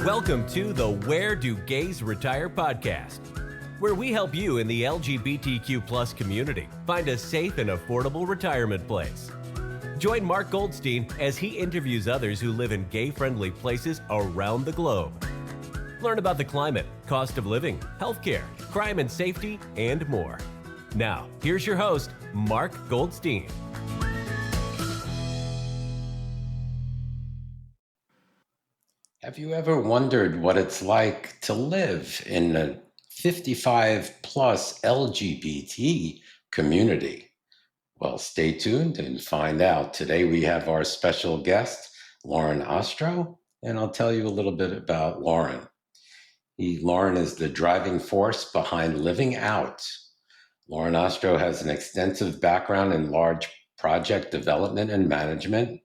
Welcome to the Where Do Gays Retire podcast, where we help you in the LGBTQ plus community find a safe and affordable retirement place. Join Mark Goldstein as he interviews others who live in gay-friendly places around the globe. Learn about the climate, cost of living, healthcare, crime and safety, and more. Now, here's your host, Mark Goldstein. Have you ever wondered what it's like to live in a 55 plus LGBT community? Well, stay tuned and find out. Today we have our special guest, Loren Ostrow, and I'll tell you a little bit about Loren. Loren is the driving force behind Living Out. Loren Ostrow has an extensive background in large project development and management.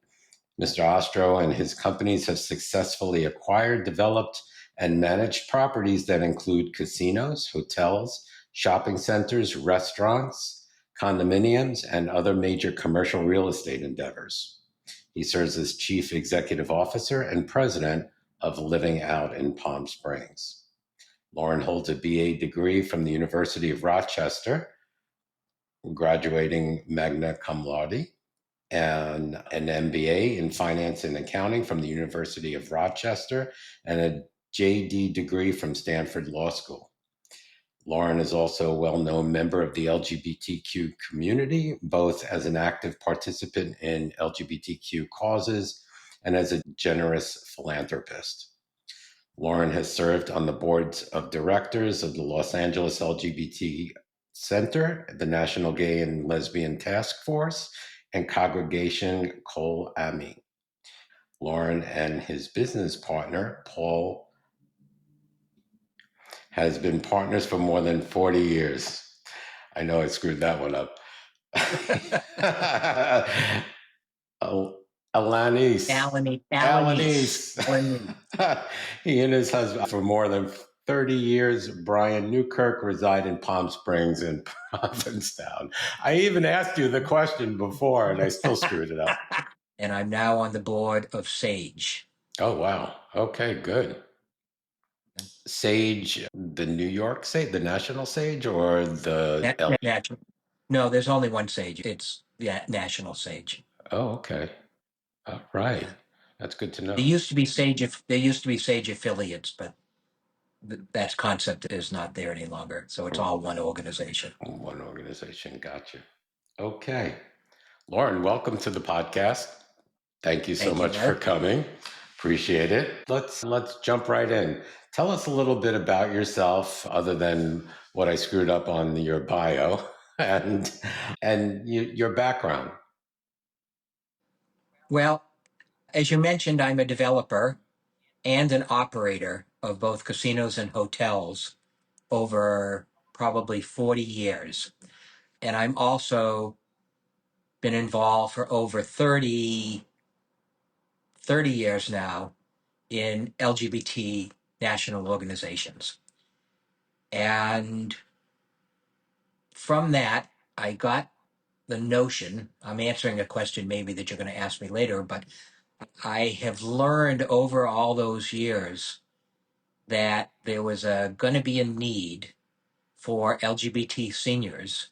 Mr. Ostrow and his companies have successfully acquired, developed, and managed properties that include casinos, hotels, shopping centers, restaurants, condominiums, and other major commercial real estate endeavors. He serves as Chief Executive Officer and President of Living Out in Palm Springs. Loren holds a BA degree from the University of Rochester, graduating magna cum laude, and an MBA in Finance and Accounting from the University of Rochester, and a JD degree from Stanford Law School. Loren is also a well-known member of the LGBTQ community, both as an active participant in LGBTQ causes and as a generous philanthropist. Loren has served on the boards of directors of the Los Angeles LGBT Center, the National Gay and Lesbian Task Force, and Congregation Kol Ami. Loren and his business partner, Paul, has been partners for more than 40 years. I know I screwed that one up. Alanis. He and his husband for more than 30 years, Brian Newkirk, reside in Palm Springs and Provincetown. I even asked you the question before and I still screwed it up. And I'm now on the board of SAGE. Oh, wow. Okay, good. SAGE, the New York SAGE, the National SAGE, or the... National. No, there's only one SAGE. It's the National SAGE. Oh, okay. All right. Yeah. That's good to know. There used to be SAGE affiliates, but that concept is not there any longer. So it's all one organization. One organization. Gotcha. Okay. Loren, welcome to the podcast. Thank you so much for coming. Appreciate it. Let's jump right in. Tell us a little bit about yourself, other than what I screwed up on your bio, and your background. Well, as you mentioned, I'm a developer and an operator of both casinos and hotels over probably 40 years. And I'm also been involved for over 30 years now in LGBT national organizations. And from that, I got the notion, I'm answering a question maybe that you're going to ask me later, but I have learned over all those years that there was going to be a need for LGBT seniors,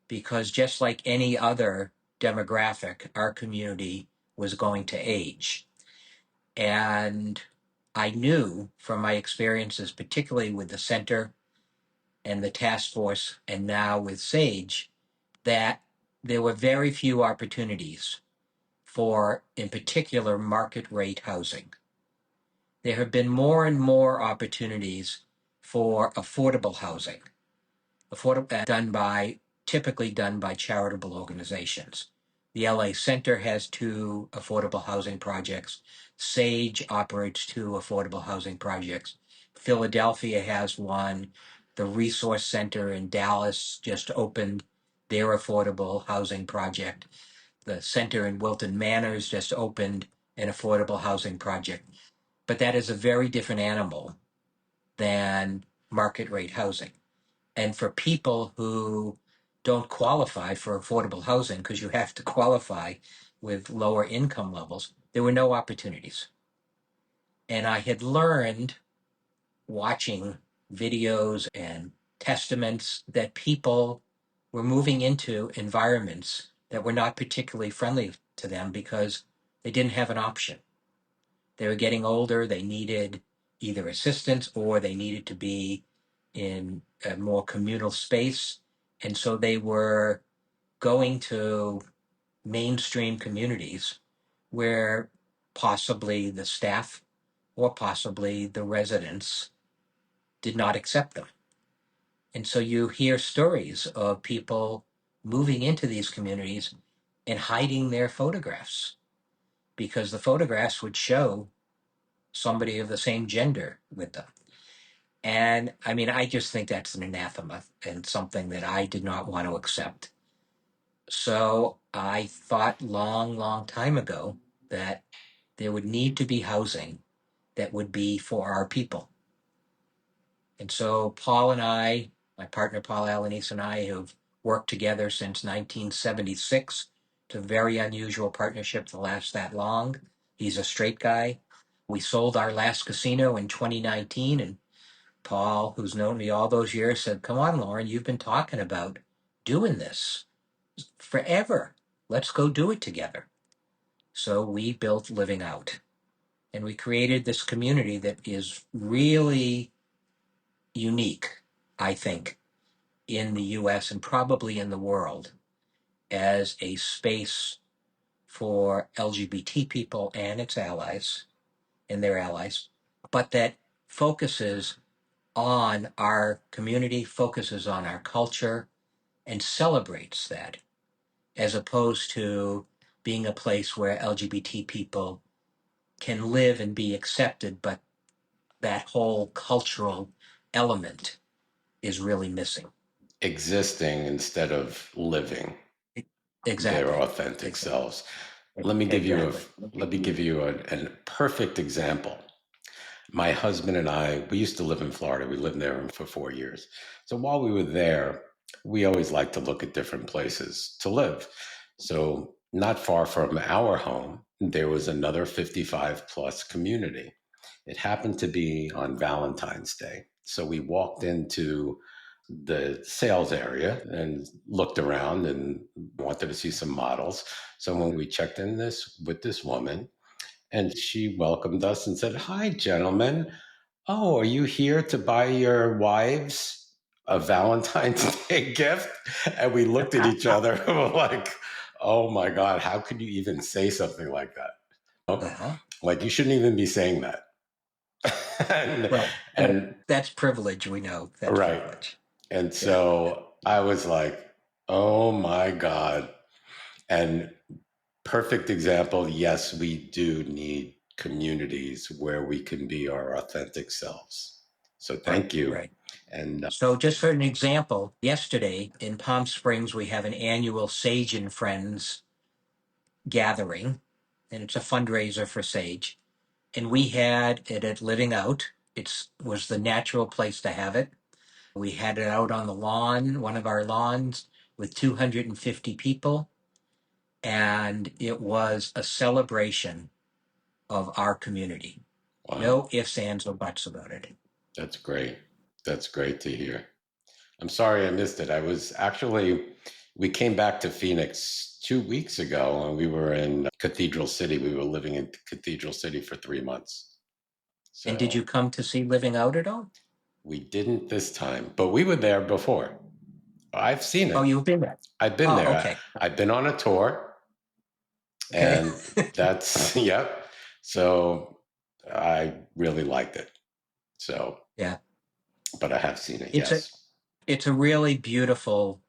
because just like any other demographic, our community was going to age. And I knew from my experiences, particularly with the center and the task force, and now with SAGE, that there were very few opportunities for, in particular, market rate housing. There have been more and more opportunities for affordable housing, typically done by charitable organizations. The LA Center has 2 affordable housing projects. SAGE operates 2 affordable housing projects. Philadelphia has one. The Resource Center in Dallas just opened their affordable housing project. The center in Wilton Manors just opened an affordable housing project. But that is a very different animal than market rate housing. And for people who don't qualify for affordable housing, because you have to qualify with lower income levels, there were no opportunities. And I had learned watching videos and testaments that people were moving into environments that were not particularly friendly to them because they didn't have an option. They were getting older, they needed either assistance or they needed to be in a more communal space. And so they were going to mainstream communities where possibly the staff or possibly the residents did not accept them. And so you hear stories of people moving into these communities and hiding their photographs because the photographs would show somebody of the same gender with them. And I mean, I just think that's an anathema and something that I did not want to accept. So I thought long time ago that there would need to be housing that would be for our people. And so Paul and I, my partner Paul Alanis and I, have worked together since 1976. It's a very unusual partnership to last that long. He's a straight guy. We sold our last casino in 2019, and Paul, who's known me all those years, said, "Come on, Loren, you've been talking about doing this forever. Let's go do it together." So we built Living Out, and we created this community that is really unique, I think, in the US and probably in the world as a space for LGBT people and its allies and their allies, but that focuses on our community, focuses on our culture, and celebrates that, as opposed to being a place where LGBT people can live and be accepted, but that whole cultural element is really missing. Existing instead of living their Exactly. authentic Exactly. selves. Let me give you a Exactly. let me give you a perfect example. My husband and I, we used to live in Florida. We lived there for 4 years. So while we were there, we always liked to look at different places to live. So not far from our home, there was another 55 plus community. It happened to be on Valentine's Day. So we walked into the sales area and looked around and wanted to see some models. So when we checked in this with this woman, and she welcomed us and said, "Hi, gentlemen. Oh, are you here to buy your wives a Valentine's Day gift?" And we looked at each other and were like, "Oh my God, how could you even say something like that? Uh-huh. Like, you shouldn't even be saying that." and, Well, and that's privilege. We know that's right. privilege. And Yeah. so I was like, "Oh my God." And perfect example. Yes, we do need communities where we can be our authentic selves. So Right. thank you. Right. And So, just for an example, yesterday in Palm Springs, we have an annual Sage and Friends gathering, and it's a fundraiser for Sage. And we had it at Living Out. It was the natural place to have it. We had it out on the lawn, one of our lawns, with 250 people. And it was a celebration of our community. wow, No ifs, ands, or buts about it. that's great. That's great to hear. I'm sorry I missed it. I was actually, we came back to Phoenix 2 weeks ago and we were in Cathedral City. We were living in Cathedral City for 3 months. And did So you come to see Living Out at all? we didn't this time, but we were there before. I've seen Oh, it. you've been there. I've been Oh, there. okay. I've been on a tour. Okay. And that's yep. So I really liked it. So, Yeah. but I have seen it. It's a Yes, it's a really beautiful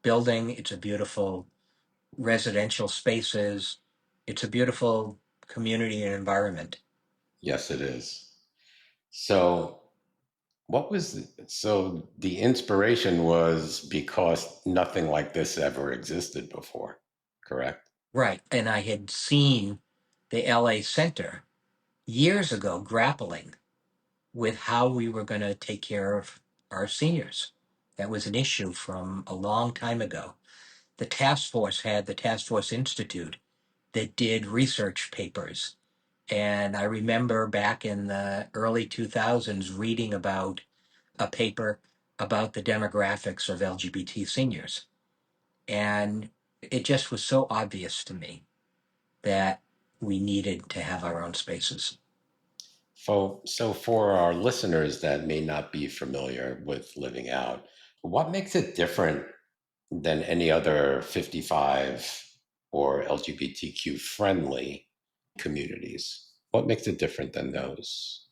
building. It's a beautiful residential spaces. It's a beautiful community and environment. yes, it is. So, so the inspiration was because nothing like this ever existed before, correct? Right. And I had seen the LA Center years ago grappling with how we were going to take care of our seniors. That was an issue from a long time ago. The Task Force Institute that did research papers And I remember back in the early 2000s reading about a paper about the demographics of LGBT seniors. And it just was so obvious to me that we needed to have our own spaces. So, for our listeners that may not be familiar with living out, what makes it different than any other 55 or LGBTQ friendly communities? What makes it different than those?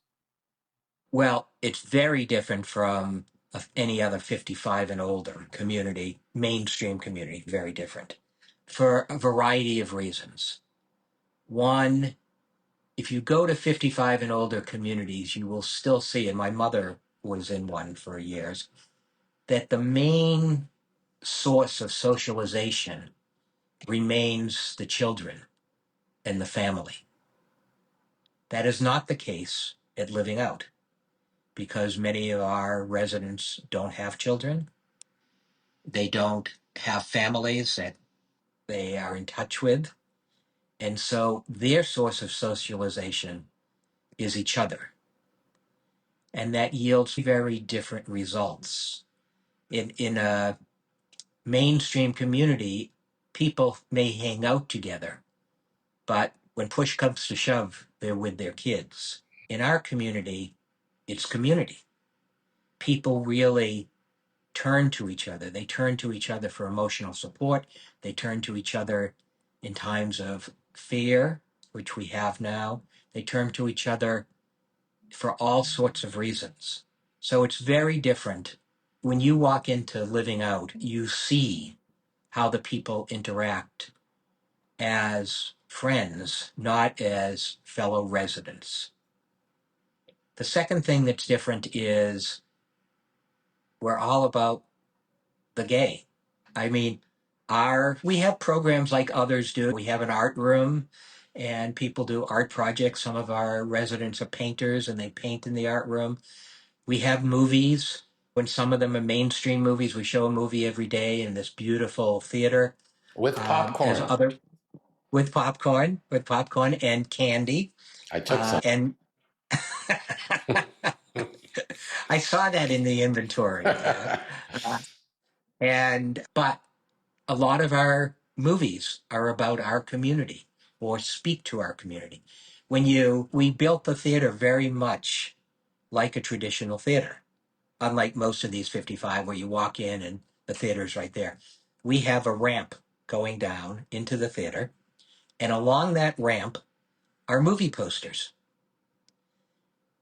Well, it's very different from any other 55 and older community, mainstream community, very different for a variety of reasons. One, if you go to 55 and older communities, you will still see, and my mother was in one for years, that the main source of socialization remains the children and the family. That is not the case at Living Out, because many of our residents don't have children. They don't have families that they are in touch with. And so their source of socialization is each other. And that yields very different results. In a mainstream community, people may hang out together, but when push comes to shove, they're with their kids. In our community, it's community. People really turn to each other. They turn to each other for emotional support. They turn to each other in times of fear, which we have now. They turn to each other for all sorts of reasons. So it's very different. When you walk into Living Out, you see how the people interact as friends, not as fellow residents. The second thing that's different is we're all about the gay. I mean, we have programs like others do. We have an art room and people do art projects. Some of our residents are painters and they paint in the art room. We have movies. When some of them are mainstream movies, we show a movie every day in this beautiful theater. With As popcorn. other with popcorn and candy. I took some. And I saw that in the inventory. But a lot of our movies are about our community or speak to our community. We built the theater very much like a traditional theater, unlike most of these 55 where you walk in and the theater's right there. We have a ramp going down into the theater, and along that ramp are movie posters.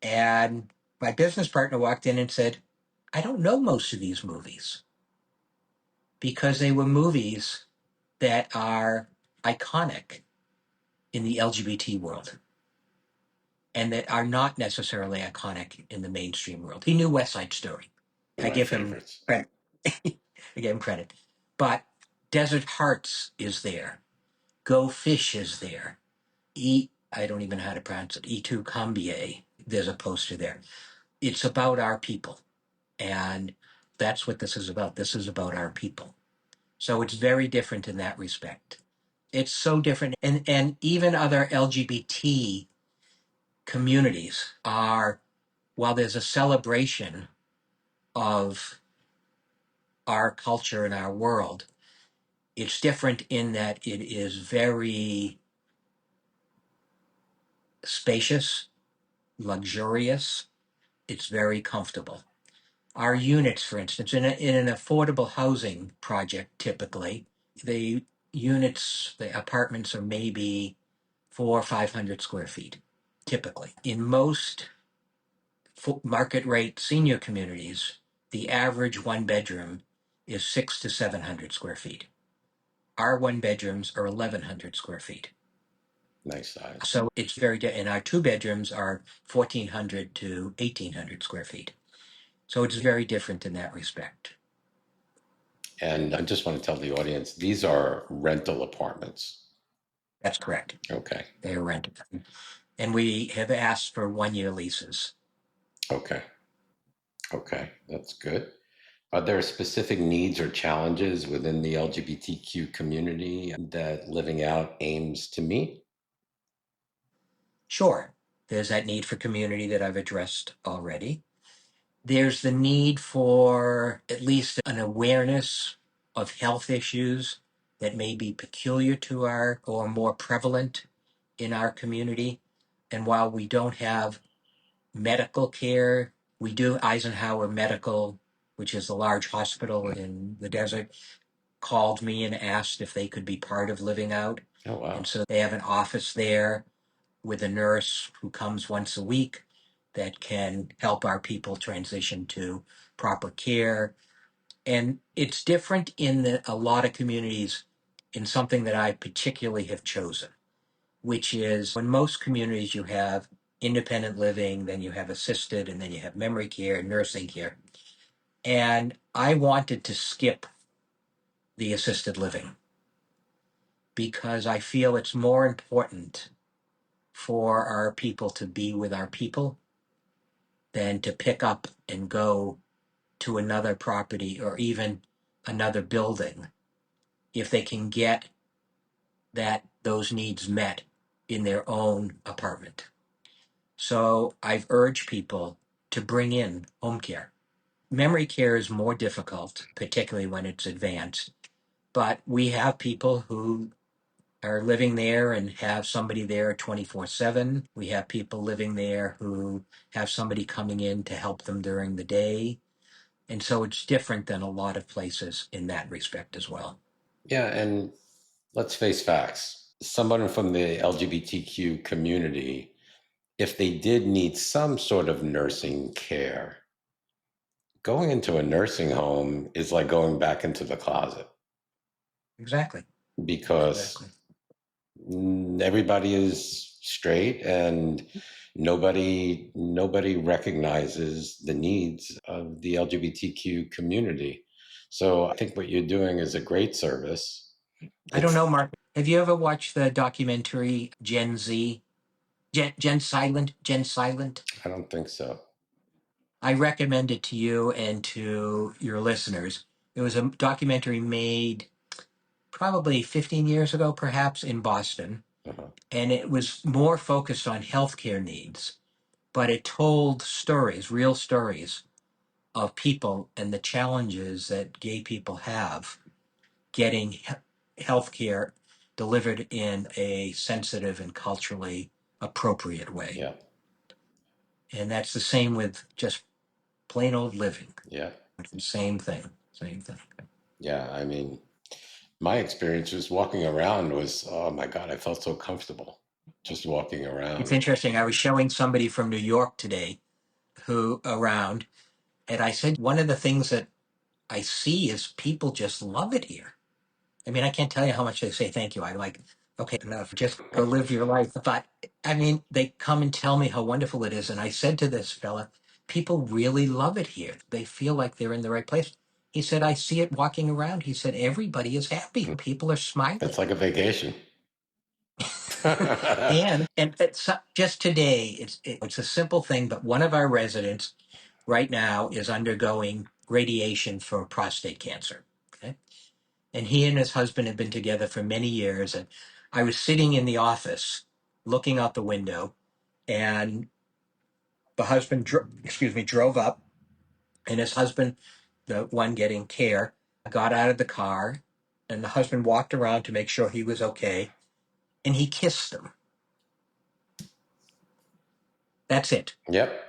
And my business partner walked in and said, I don't know most of these movies because they were movies that are iconic in the LGBT world and that are not necessarily iconic in the mainstream world. He knew West Side Story. I My give him favorites. credit. I give him credit. But Desert Hearts is there. Go Fish is there. I don't even know how to pronounce it. E2 Combie. There's a poster there. It's about our people. And that's what this is about. This is about our people. So it's very different in that respect. It's so different. And even other LGBT communities are, while there's a celebration of our culture and our world, it's different in that it is very spacious, luxurious. It's very comfortable. Our units, for instance, in an affordable housing project, typically, the the apartments are maybe 400 or 500 square feet, typically. In most market rate senior communities, the average one bedroom is 600 to 700 square feet. Our one bedrooms are 1,100 square feet. Nice size. So it's and our two bedrooms are 1,400 to 1,800 square feet. So it's very different in that respect. And I just want to tell the audience these are rental apartments. That's correct. Okay. They are rented. And we have asked for 1-year leases. Okay. Okay. That's good. Are there specific needs or challenges within the LGBTQ community that Living Out aims to meet? Sure, there's that need for community that I've addressed already. There's the need for at least an awareness of health issues that may be peculiar to our or more prevalent in our community. And while we don't have medical care, we do. Eisenhower Medical, which is a large hospital in the desert, called me and asked if they could be part of Living Out. Oh, wow. And so they have an office there with a nurse who comes once a week that can help our people transition to proper care. And it's different in a lot of communities in something that I particularly have chosen, which is when most communities you have independent living, then you have assisted, and then you have memory care, nursing care. And I wanted to skip the assisted living because I feel it's more important for our people to be with our people than to pick up and go to another property or even another building if they can get those needs met in their own apartment. So I've urged people to bring in home care. Memory care is more difficult, particularly when it's advanced, but we have people who are living there and have somebody there 24/7. We have people living there who have somebody coming in to help them during the day. And so it's different than a lot of places in that respect as well. Yeah, and let's face facts. Someone from the LGBTQ community, if they did need some sort of nursing care, going into a nursing home is like going back into the closet. Exactly. Because everybody is straight and nobody recognizes the needs of the LGBTQ community. So I think what you're doing is a great service. I don't know, Mark. Have you ever watched the documentary Gen Z? Gen Silent? Gen Silent? I don't think so. I recommend it to you and to your listeners. It was a documentary made probably 15 years ago, perhaps, in Boston. Uh-huh. And it was more focused on healthcare needs, but it told stories, real stories of people and the challenges that gay people have getting healthcare delivered in a sensitive and culturally appropriate way. Yeah. And that's the same with just plain old living. Yeah. Same thing. Yeah. I mean, my experience was walking around was, oh my God, I felt so comfortable just walking around. It's interesting. I was showing somebody from New York today who around, and I said, one of the things that I see is people just love it here. I mean, I can't tell you how much they say thank you. I'm like, okay, enough, just go live your life. But I mean, they come and tell me how wonderful it is. And I said to this fella, people really love it here. They feel like they're in the right place. He said, I see it walking around. He said, everybody is happy. People are smiling. It's like a vacation. and it's, just today, it's a simple thing, but one of our residents right now is undergoing radiation for prostate cancer. Okay. And he and his husband have been together for many years. And I was sitting in the office looking out the window, and the husband, drove up, and his husband, the one getting care, got out of the car, and the husband walked around to make sure he was okay, and he kissed him. That's it. Yep.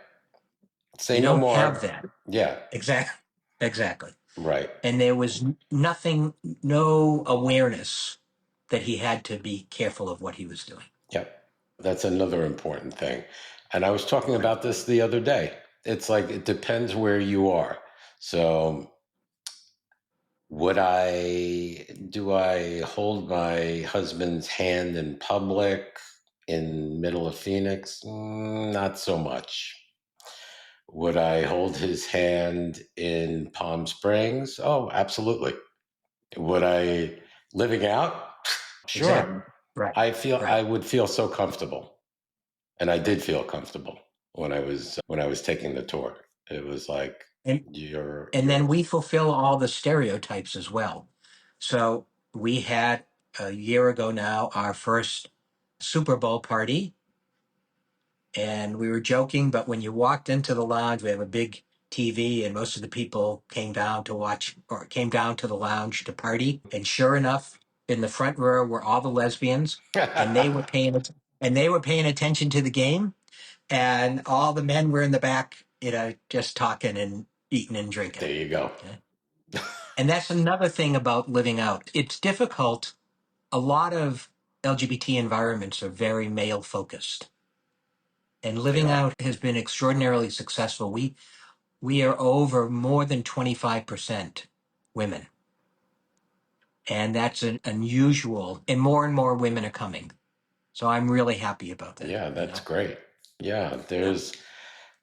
Say You no don't more. have that. Yeah. Exactly. Right. And there was nothing, no awareness that he had to be careful of what he was doing. Yep. That's another important thing. And I was talking about this the other day. It's like, it depends where you are. So do I hold my husband's hand in public in middle of Phoenix? Not so much. Would I hold his hand in Palm Springs? Oh, absolutely. Would I living out? Sure. Exactly. Right. I would feel so comfortable. And I did feel comfortable when I was taking the tour. It was like And then we fulfill all the stereotypes as well. So we had a year ago now our first Super Bowl party, And we were joking, but when you walked into the lounge, we have a big TV, and most of the people came down to watch or came down to the lounge to party. And sure enough, in the front row were all the lesbians, and they were paying attention to the game, and all the men were in the back, just talking and eating and drinking. There you go. Okay? And that's another thing about living out. It's difficult. A lot of LGBT environments are very male focused, and They living are. out has been extraordinarily successful. We are over more than 25% women, and that's an unusual. And more women are coming, so I'm really happy about that. Yeah, that's great. Yeah,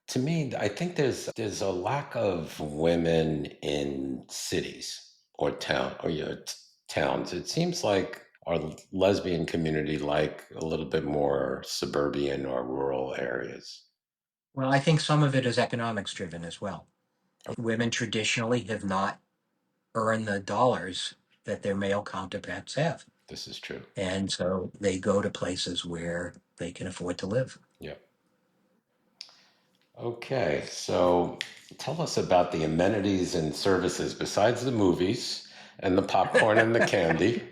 to me, I think there's a lack of women in cities or towns. It seems like our lesbian community like a little bit more suburban or rural areas. Well, I think some of it is economics driven as well. Women traditionally have not earned the dollars that their male counterparts have. This is true. And so they go to places where they can afford to live. Yeah. Okay, so tell us about the amenities and services besides the movies and the popcorn and the candy.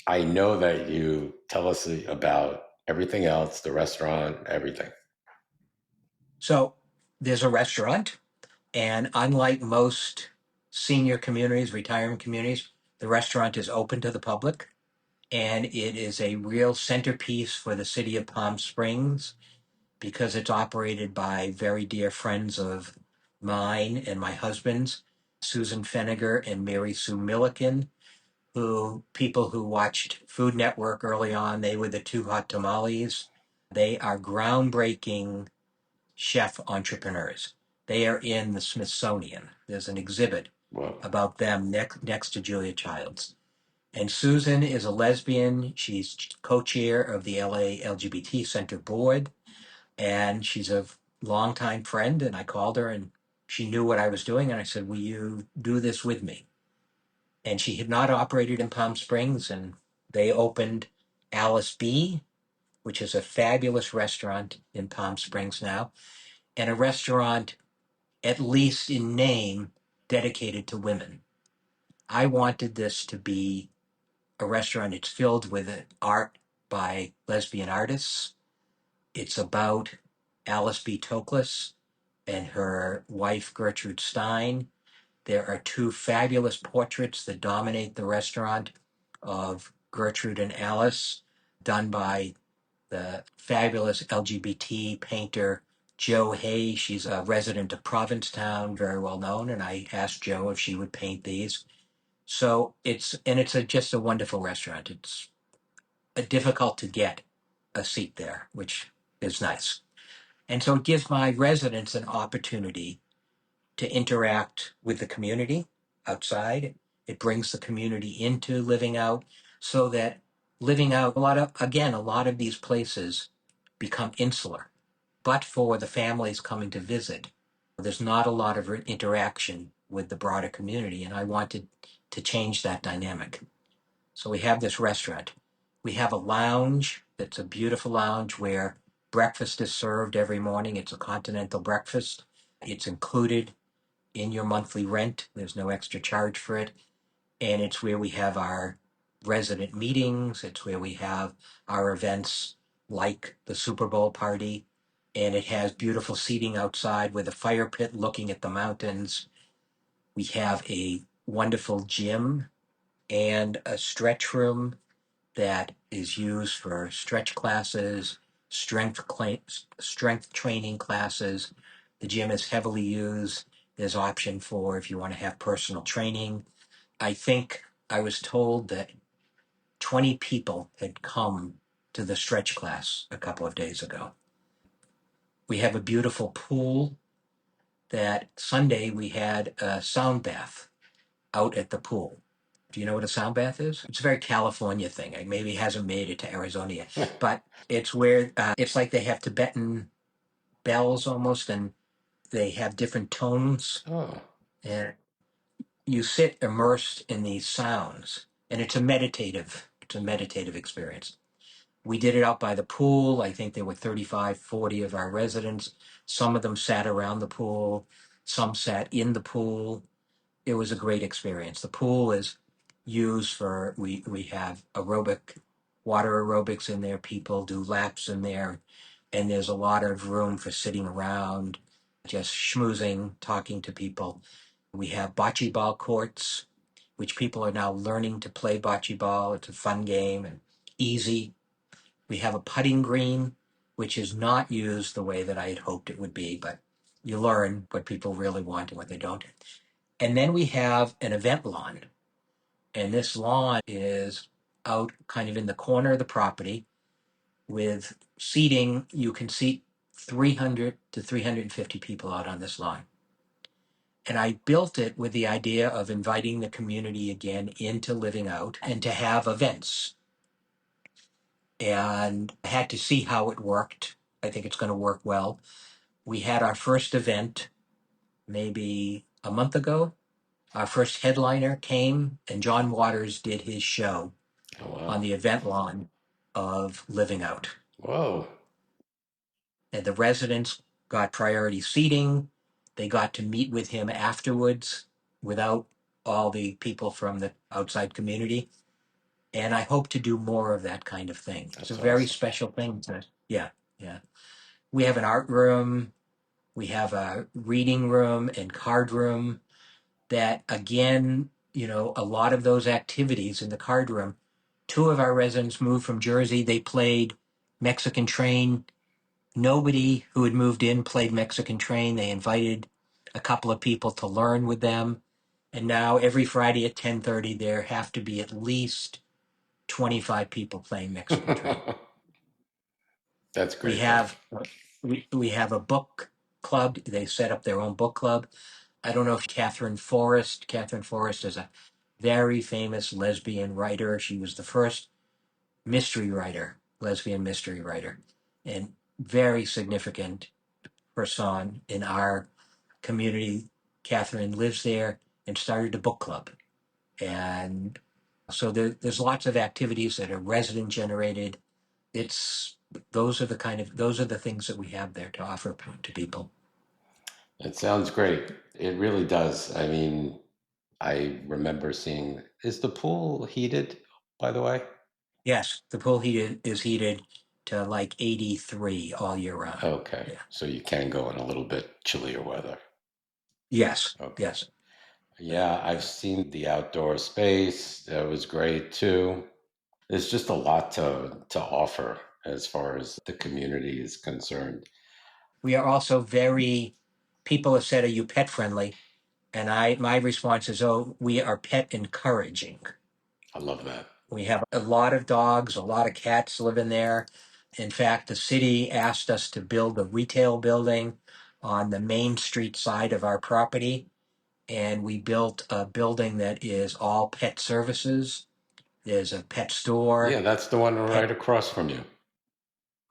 I know that you tell us about everything else, the restaurant, everything. So there's a restaurant, and unlike most senior communities, retirement communities, the restaurant is open to the public, and it is a real centerpiece for the city of Palm Springs because it's operated by very dear friends of mine and my husband's, Susan Feniger and Mary Sue Milliken, who people who watched Food Network early on, they were the two hot tamales. They are groundbreaking chef entrepreneurs. They are in the Smithsonian. There's an exhibit Well, about them next to Julia Childs. And Susan is a lesbian. She's co-chair of the LA LGBT Center board, and she's a longtime friend. And I called her, and she knew what I was doing, and I said, "Will you do this with me?" And she had not operated in Palm Springs, and they opened Alice B, which is a fabulous restaurant in Palm Springs now, and a restaurant, at least in name, dedicated to women. I wanted this to be a restaurant. It's filled with art by lesbian artists. It's about Alice B. Toklas and her wife, Gertrude Stein. There are two fabulous portraits that dominate the restaurant of Gertrude and Alice, done by the fabulous LGBT painter Jo Hay. She's a resident of Provincetown, very well known, and I asked Jo if she would paint these. So just a wonderful restaurant. It's difficult to get a seat there, which is nice. And so it gives my residents an opportunity to interact with the community outside. It brings the community into living out, so that living out, a lot of these places become insular. But for the families coming to visit, there's not a lot of interaction with the broader community. And I wanted to change that dynamic. So we have this restaurant. We have a lounge that's a beautiful lounge where breakfast is served every morning. It's a continental breakfast. It's included in your monthly rent. There's no extra charge for it. And it's where we have our resident meetings. It's where we have our events like the Super Bowl party. And it has beautiful seating outside with a fire pit looking at the mountains. We have a wonderful gym and a stretch room that is used for stretch classes, strength training classes. The gym is heavily used. There's option for if you want to have personal training. I think I was told that 20 people had come to the stretch class a couple of days ago. We have a beautiful pool that Sunday we had a sound bath out at the pool. Do you know what a sound bath is? It's a very California thing. It maybe hasn't made it to Arizona yet, but it's where it's like they have Tibetan bells almost, and they have different tones, oh, and you sit immersed in these sounds, and it's a meditative experience. We did it out by the pool. I think there were 35, 40 of our residents. Some of them sat around the pool. Some sat in the pool. It was a great experience. The pool is used for, we have water aerobics in there. People do laps in there. And there's a lot of room for sitting around, just schmoozing, talking to people. We have bocce ball courts, which people are now learning to play bocce ball. It's a fun game and easy. We have a putting green, which is not used the way that I had hoped it would be, but you learn what people really want and what they don't. And then we have an event lawn. And this lawn is out kind of in the corner of the property with seating. You can seat 300 to 350 people out on this lawn. And I built it with the idea of inviting the community again into living out and to have events. And I had to see how it worked. I think it's going to work well. We had our first event maybe a month ago. Our first headliner came, and John Waters did his show Oh, wow. on the event lawn of Living Out. Whoa. And the residents got priority seating. They got to meet with him afterwards without all the people from the outside community. And I hope to do more of that kind of thing. It's a That's very awesome. special thing. Yeah. We have an art room. We have a reading room and card room that, again, a lot of those activities in the card room. Two of our residents moved from Jersey. They played Mexican Train. Nobody who had moved in played Mexican Train. They invited a couple of people to learn with them. And now every Friday at 10:30, there have to be at least 25 people playing Mexican Train. That's We great, though. have we have a book club. They set up their own book club. I don't know if Catherine Forrest. Catherine Forrest is a very famous lesbian writer. She was the first lesbian mystery writer, and very significant person in our community. Catherine lives there and started a book club. And so there's lots of activities that are resident generated. Those are the things that we have there to offer to people. It sounds great. It really does. I mean, I remember seeing, is the pool heated, by the way? Yes, the pool is heated to like 83 all year round. Okay. Yeah. So you can go in a little bit chillier weather. Yes. Okay. Yes. Yeah, I've seen the outdoor space. That was great too. There's just a lot to offer as far as the community is concerned. We are also people have said, "Are you pet friendly?" And my response is, "Oh, we are pet encouraging." I love that. We have a lot of dogs, a lot of cats live in there. In fact, the city asked us to build a retail building on the Main Street side of our property. And we built a building that is all pet services. There's a pet Yeah, store, that's the one pet, right across from you.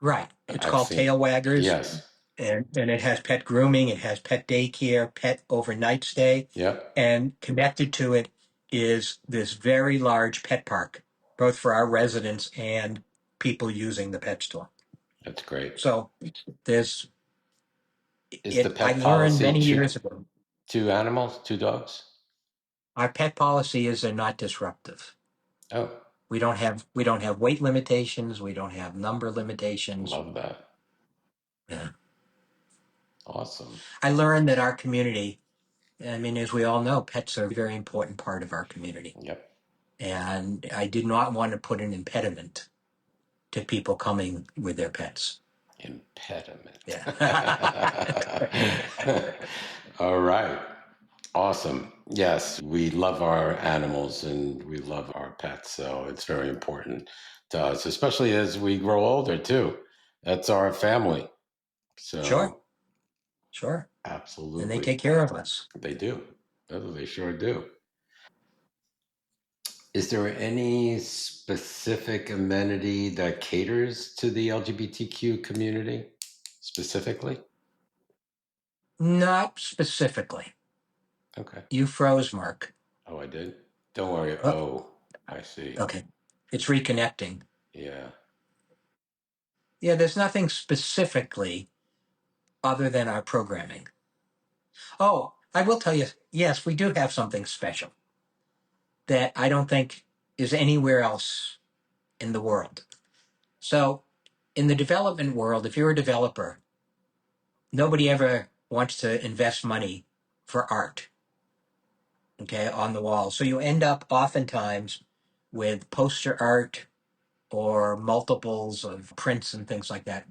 right. It's I've called seen. Tail Waggers. Yes. And it has pet grooming, it has pet daycare, pet overnight stay. Yep. And connected to it is this very large pet park, both for our residents and people using the pet store. That's great. So there's Is the I pet learned policy many years ago. two animals, two dogs? Our pet policy is they're not disruptive. Oh, We don't have weight limitations. We don't have number limitations. love that. Yeah. Awesome. I learned that our community, I mean, as we all know, pets are a very important part of our community. Yep. And I did not want to put an impediment to people coming with their pets. Impediment. Yeah. All right. Awesome. Yes, we love our animals and we love our pets. So it's very important to us, especially as we grow older too. That's our family. Sure. So Sure. And they absolutely. take care of us. They do. They sure do. Is there any specific amenity that caters to the LGBTQ community specifically? Not specifically. Okay. You froze, Mark. Oh, I did? Don't worry. Oh, Oh, I see. okay. It's reconnecting. Yeah. Yeah, there's nothing specifically other than our programming. Oh, I will tell you, yes, we do have something special that I don't think is anywhere else in the world. So, in the development world, if you're a developer, nobody ever wants to invest money for art, okay, on the wall. So you end up oftentimes with poster art or multiples of prints and things like that.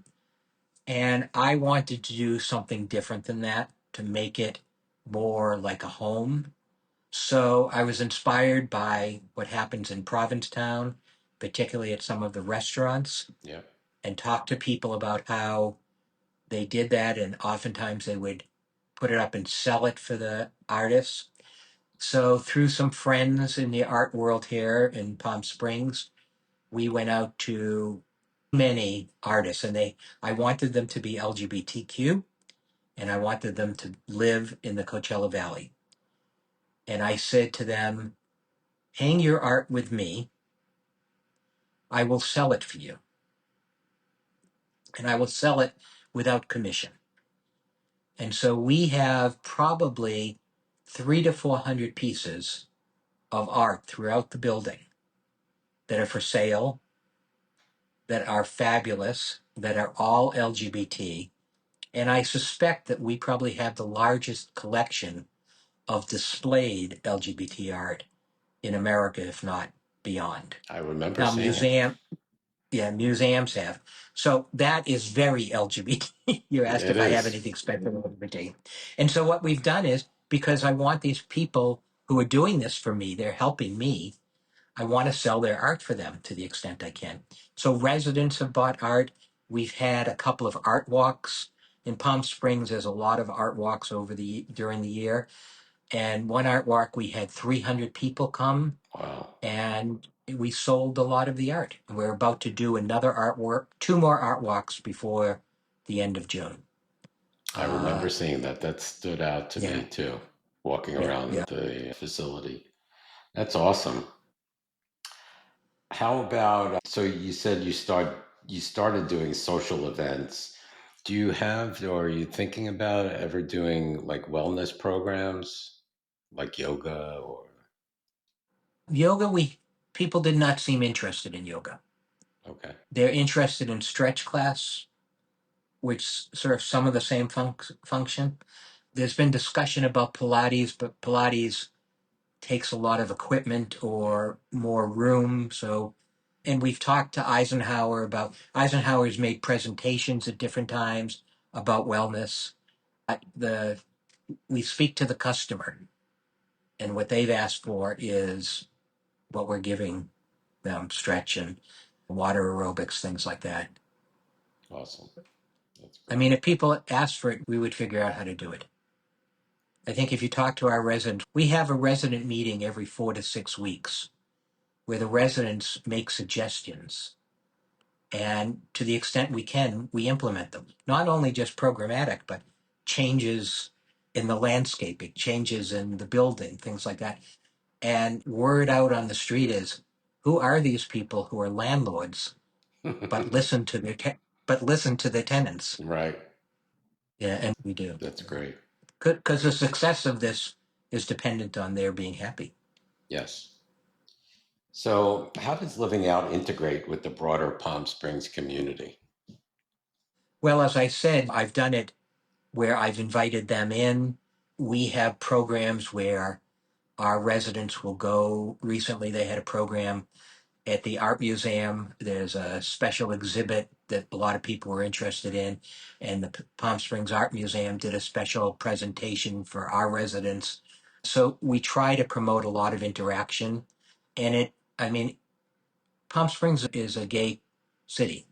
And I wanted to do something different than that to make it more like a home. So I was inspired by what happens in Provincetown, particularly at some of the restaurants, Yeah. and talked to people about how they did that. And oftentimes they would put it up and sell it for the artists. So through some friends in the art world here in Palm Springs, we went out to many artists, and I wanted them to be LGBTQ, and I wanted them to live in the Coachella Valley. And I said to them, hang your art with me. I will sell it for you. And I will sell it without commission. And so we have probably 300 to 400 pieces of art throughout the building that are for sale, that are fabulous, that are all LGBT. And I suspect that we probably have the largest collection of displayed LGBT art in America, if not beyond. I remember Now, seeing it. museums have. So that is very LGBT. You asked It if I have is. anything special with LGBT. And so what we've done is, because I want these people who are doing this for me, they're helping me, I want to sell their art for them to the extent I can. So residents have bought art. We've had a couple of art walks in Palm Springs. There's a lot of art walks during the year. And one art walk, we had 300 people come, Wow. and we sold a lot of the art. And we're about to do another artwork, two more art walks before the end of June. I remember seeing that. That stood out to me Yeah, too, walking yeah. around the facility. That's awesome. How about, so you said you started doing social events. Do you have, or are you thinking about ever doing like wellness programs, like yoga or Yoga, people did not seem interested in yoga. okay. They're interested in stretch class, which serves some of the same function. There's been discussion about Pilates, but Pilates takes a lot of equipment Yeah. or more room. So, and we've talked to Eisenhower about Eisenhower's made presentations at different times about wellness. We speak to the customer, and what they've asked for is what we're giving them: stretch and water aerobics, things like that. Awesome. That's I great. mean, if people asked for it, we would figure out how to do it. I think if you talk to our residents, we have a resident meeting every 4 to 6 weeks where the residents make suggestions. And to the extent we can, we implement them. Not only just programmatic, but changes in the landscaping, changes in the building, things like that. And word out on the street is, who are these people who are landlords but listen to their tenants? Right. Yeah, and we do. That's great. Because the success of this is dependent on their being happy. Yes. So, how does living out integrate with the broader Palm Springs community? Well, as I said, I've done it where I've invited them in. We have programs where our residents will go. Recently, they had a program at the art museum. There's a special exhibit that a lot of people were interested in, and the Palm Springs Art Museum did a special presentation for our residents. So we try to promote a lot of interaction. And I mean, Palm Springs is a gay city.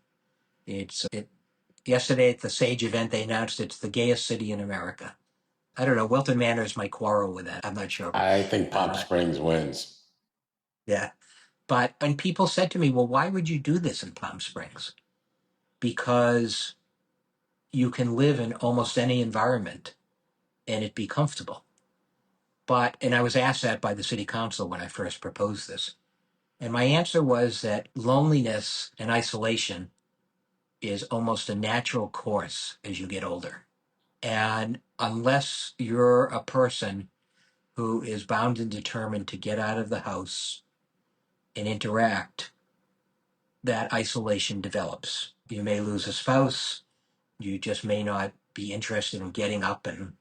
Yesterday at the Sage event, they announced it's the gayest city in America. I don't know. Wilton Manors might quarrel with that. I'm not sure. I think Palm Uh, Springs wins. yeah. But when people said to me, well, why would you do this in Palm Springs? Because you can live in almost any environment and it be comfortable. And I was asked that by the city council when I first proposed this. And my answer was that loneliness and isolation is almost a natural course as you get older. And unless you're a person who is bound and determined to get out of the house and interact, that isolation develops. You may lose a spouse. You just may not be interested in getting up and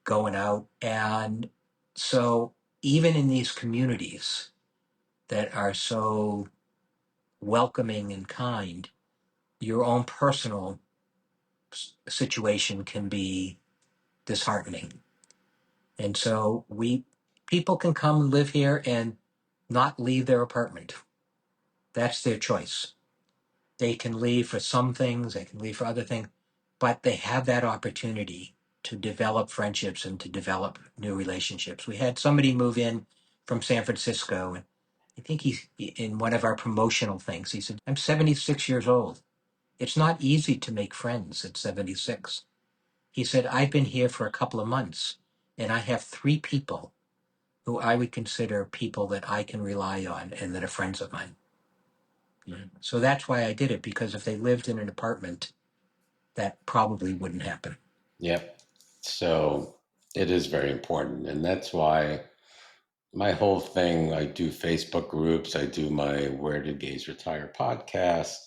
going out. And so, even in these communities that are so welcoming and kind, your own personal situation can be disheartening. And so, people can come and live here and not leave their apartment. That's their choice. They can leave for some things, they can leave for other things, but they have that opportunity to develop friendships and to develop new relationships. We had somebody move in from San Francisco, and I think he's in one of our promotional things. He said, I'm 76 years old. It's not easy to make friends at 76. He said, I've been here for a couple of months, and I have 3 people who I would consider people that I can rely on and that are friends of mine. So that's why I did it, because if they lived in an apartment, that probably wouldn't happen. Yep. So it is very important. And that's why my whole thing, I do Facebook groups, I do my Where Did Gays Retire podcast.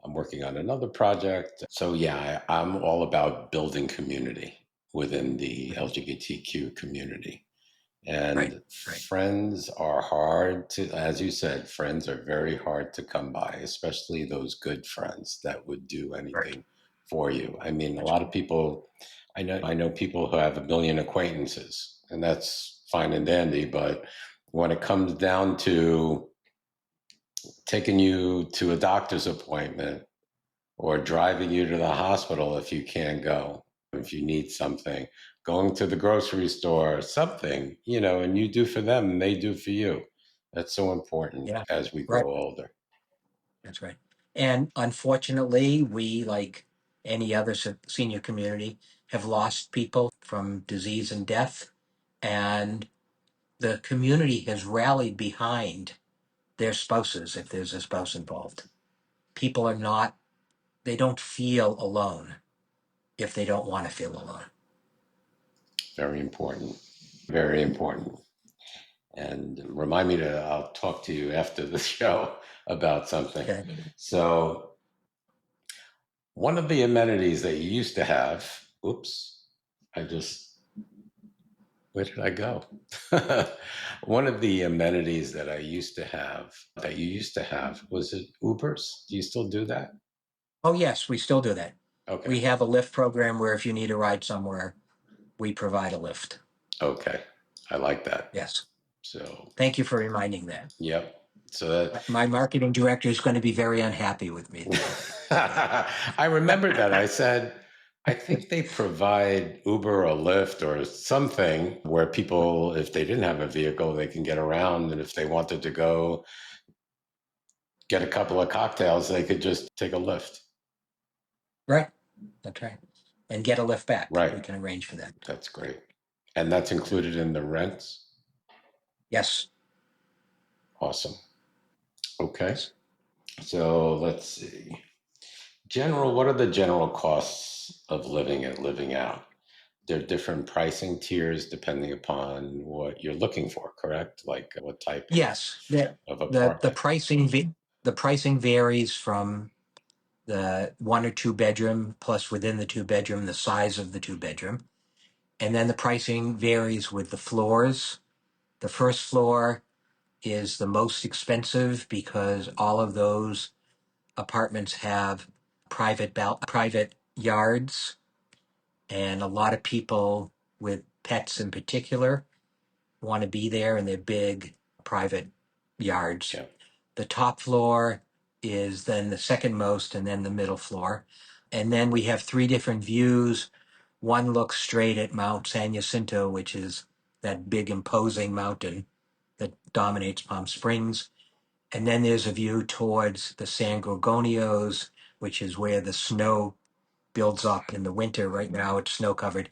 I'm working on another project. So yeah, I'm all about building community within the LGBTQ community. Right, And right. friends are hard to, as you said, friends are very hard to come by, especially those good friends that would do Right. anything for you. I mean, a That's lot of people, I know people who have a million acquaintances, and that's fine and dandy, but when it comes down to taking you to a doctor's appointment or driving you to the hospital if you can't go, if you need something, going to the grocery store, something, and you do for them and they do for you. That's so important Yeah, as we right. grow older. That's right. And unfortunately, we, like any other senior community, have lost people from disease and death. And the community has rallied behind their spouses if there's a spouse involved. People are not, they don't feel alone if they don't want to feel alone. Very important. Very important. And remind me I'll talk to you after the show about something. Okay. So, one of the amenities that you used to have, oops, I just where did I go? One of the amenities that you used to have, was it Ubers? Do you still do that? Oh, yes, we still do that. Okay. We have a Lyft program where if you need a ride somewhere, we provide a lift. Okay. I like that. Yes. So, Thank you for reminding that. yep. So My marketing director is going to be very unhappy with me today. that I remember that. I said, I think they provide Uber or Lyft or something where people, if they didn't have a vehicle, they can get around. And if they wanted to go get a couple of cocktails, they could just take a Lyft. Right. That's right. And get a lift back. Right. We can arrange for that. That's great. And that's included in the rents? Yes. Awesome. Okay. Yes. So let's see. What are the general costs of living and living out? There are different pricing tiers depending upon what you're looking for, correct? Like what type Yes. of The apartment? pricing varies from the 1 or 2 bedroom, plus within the 2 bedroom, the size of the 2 bedroom. And then the pricing varies with the floors. The first floor is the most expensive because all of those apartments have private yards, and a lot of people with pets in particular want to be there in their big private yards. Yeah. The top floor is then the second most, and then the middle floor. And then we have 3 different views. One looks straight at Mount San Jacinto, which is that big imposing mountain that dominates Palm Springs. And then there's a view towards the San Gorgonios, which is where the snow builds up in the winter. Right now it's snow covered.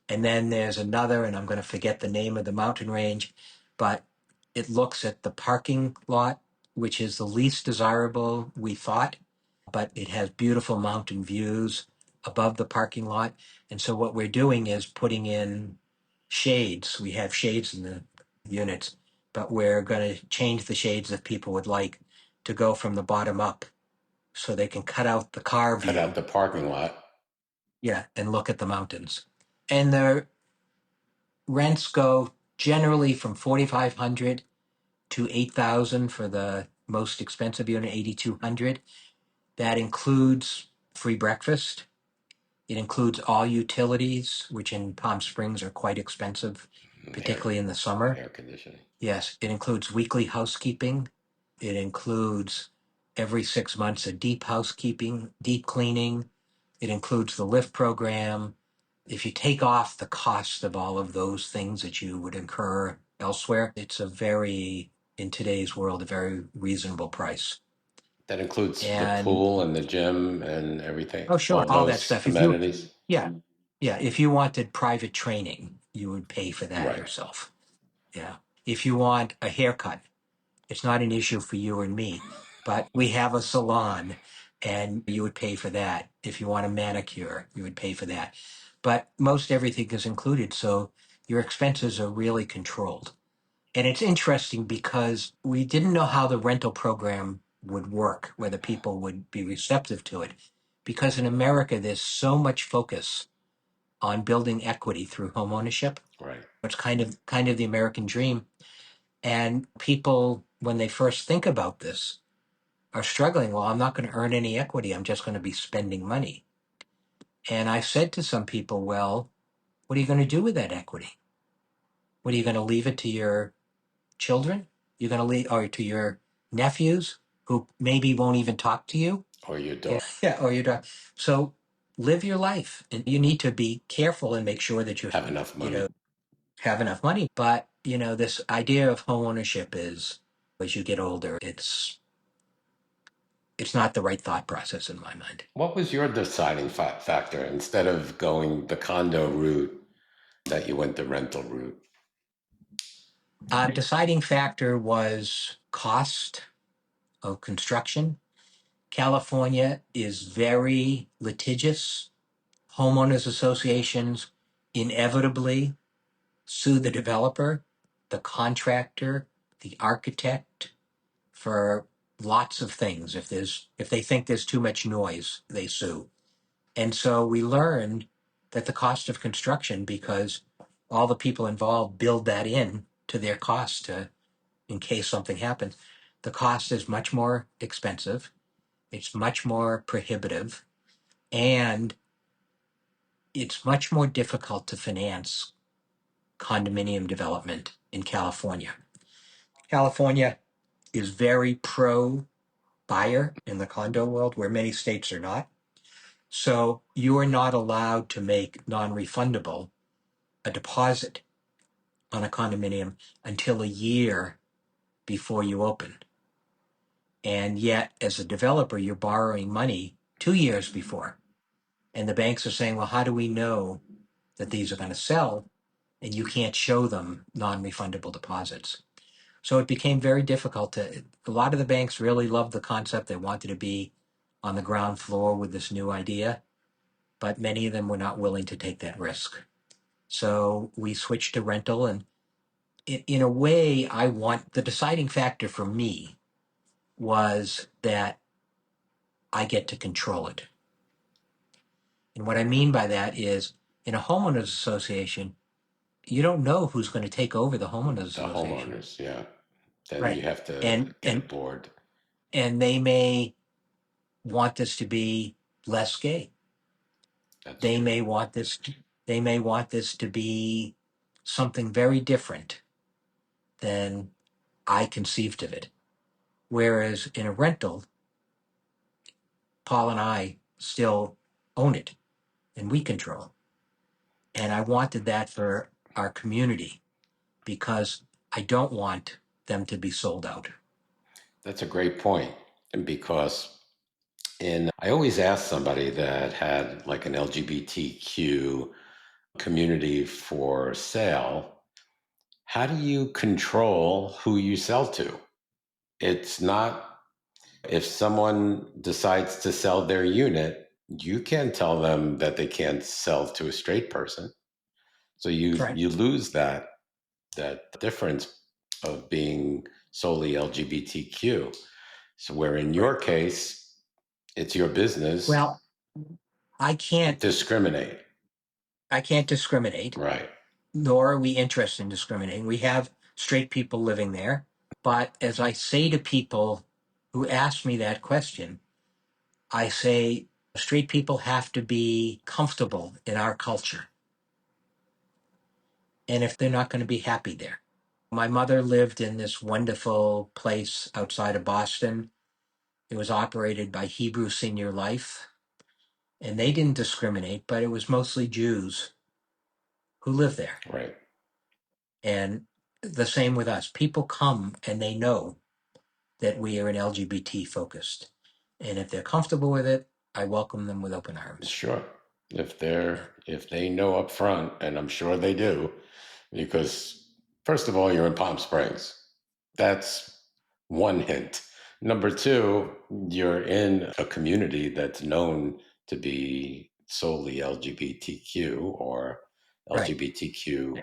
And then there's another, and I'm going to forget the name of the mountain range, but it looks at the parking lot, which is the least desirable, we thought, but it has beautiful mountain views above the parking lot. And so what we're doing is putting in shades. We have shades in the units, but we're going to change the shades if people would like to go from the bottom up so they can cut out the car view. Cut out the parking lot. Yeah, and look at the mountains. And the rents go generally from 4,500 to 8,000 for the most expensive unit, 8,200. That includes free breakfast. It includes all utilities, which in Palm Springs are quite expensive, particularly in the summer. Air conditioning. Yes, it includes weekly housekeeping. It includes every 6 months a deep housekeeping, deep cleaning. It includes the lift program. If you take off the cost of all of those things that you would incur elsewhere, it's in today's world, a very reasonable price. That includes the pool and the gym and everything. Oh, sure, all that stuff. Amenities. If you wanted private training, you would pay for that yourself. Yeah. If you want a haircut, it's not an issue for you and me, but we have a salon and you would pay for that. If you want a manicure, you would pay for that. But most everything is included, so your expenses are really controlled. And it's interesting because we didn't know how the rental program would work, whether people would be receptive to it. Because in America, there's so much focus on building equity through homeownership. Right. It's kind of the American dream. And people, when they first think about this, are struggling. Well, I'm not going to earn any equity. I'm just going to be spending money. And I said to some people, well, what are you going to do with that equity? What are you going to leave it to your children? You're going to leave, or to your nephews who maybe won't even talk to you? Or your dog. Yeah, or your dog. So live your life. And you need to be careful and make sure that you have enough money. Have enough money. But, this idea of home ownership is, as you get older, it's not the right thought process in my mind. What was your deciding factor instead of going the condo route that you went the rental route? Deciding factor was cost of construction. California is very litigious. Homeowners associations inevitably sue the developer, the contractor, the architect for lots of things. If they think there's too much noise, they sue. And so we learned that the cost of construction, because all the people involved build that in to their cost in case something happens, the cost is much more expensive. It's much more prohibitive. And it's much more difficult to finance condominium development in California. California is very pro buyer in the condo world, where many states are not. So you are not allowed to make non-refundable a deposit on a condominium until a year before you open. And yet, as a developer, you're borrowing money 2 years before. And the banks are saying, well, how do we know that these are going to sell? And you can't show them non-refundable deposits. So it became very difficult a lot of the banks really loved the concept. They wanted to be on the ground floor with this new idea, but many of them were not willing to take that risk. So we switched to rental, and in a way, the deciding factor for me was that I get to control it. And what I mean by that is, in a homeowners association, you don't know who's going to take over the homeowners association. The homeowners, yeah. Then right. You have to get bored. And they may want this to be less gay. They may want this to be something very different than I conceived of it. Whereas in a rental, Paul and I still own it and we control. And I wanted that for our community because I don't want them to be sold out. That's a great point. And because I always ask somebody that had like an LGBTQ community for sale, how do you control who you sell to? It's not If someone decides to sell their unit, you can't tell them that they can't sell to a straight person. So you lose that difference of being solely LGBTQ. So where in your case, it's your business. Well, I can't Discriminate. discriminate, Right. nor are we interested in discriminating. We have straight people living there. But as I say to people who ask me that question, I say straight people have to be comfortable in our culture. And if they're not going to be happy there. My mother lived in this wonderful place outside of Boston. It was operated by Hebrew Senior Life, and they didn't discriminate, but it was mostly Jews who lived there. Right. And the same with us. People come and they know that we are an LGBT focused. And if they're comfortable with it, I welcome them with open arms. Sure. If they know up front, and I'm sure they do, because first of all, you're in Palm Springs. That's one hint. Number two, you're in a community that's known to be solely LGBTQ or Right. LGBTQ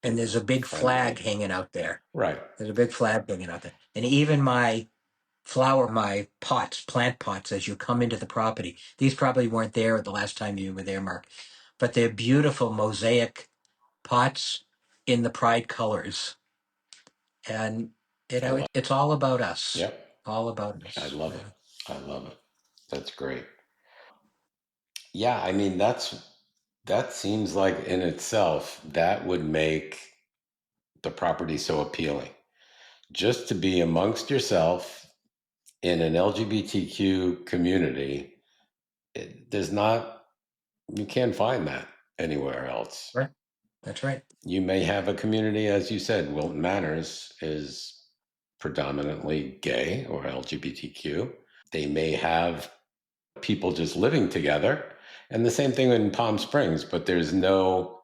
And there's a big flag friendly. hanging out there. Right. There's a big flag hanging out there. And even my plant pots, as you come into the property, these probably weren't there the last time you were there, Mark, but they're beautiful mosaic pots in the pride colors. And, it's all about us. Yep. All about I us. love Yeah. it. I love it. That's great. Yeah, I mean that seems like in itself that would make the property so appealing. Just to be amongst yourself in an LGBTQ community, there's not, you can't find that anywhere else. Right. That's right. You may have a community, as you said, Wilton Manors is predominantly gay or LGBTQ. They may have people just living together, and the same thing in Palm Springs, but there's no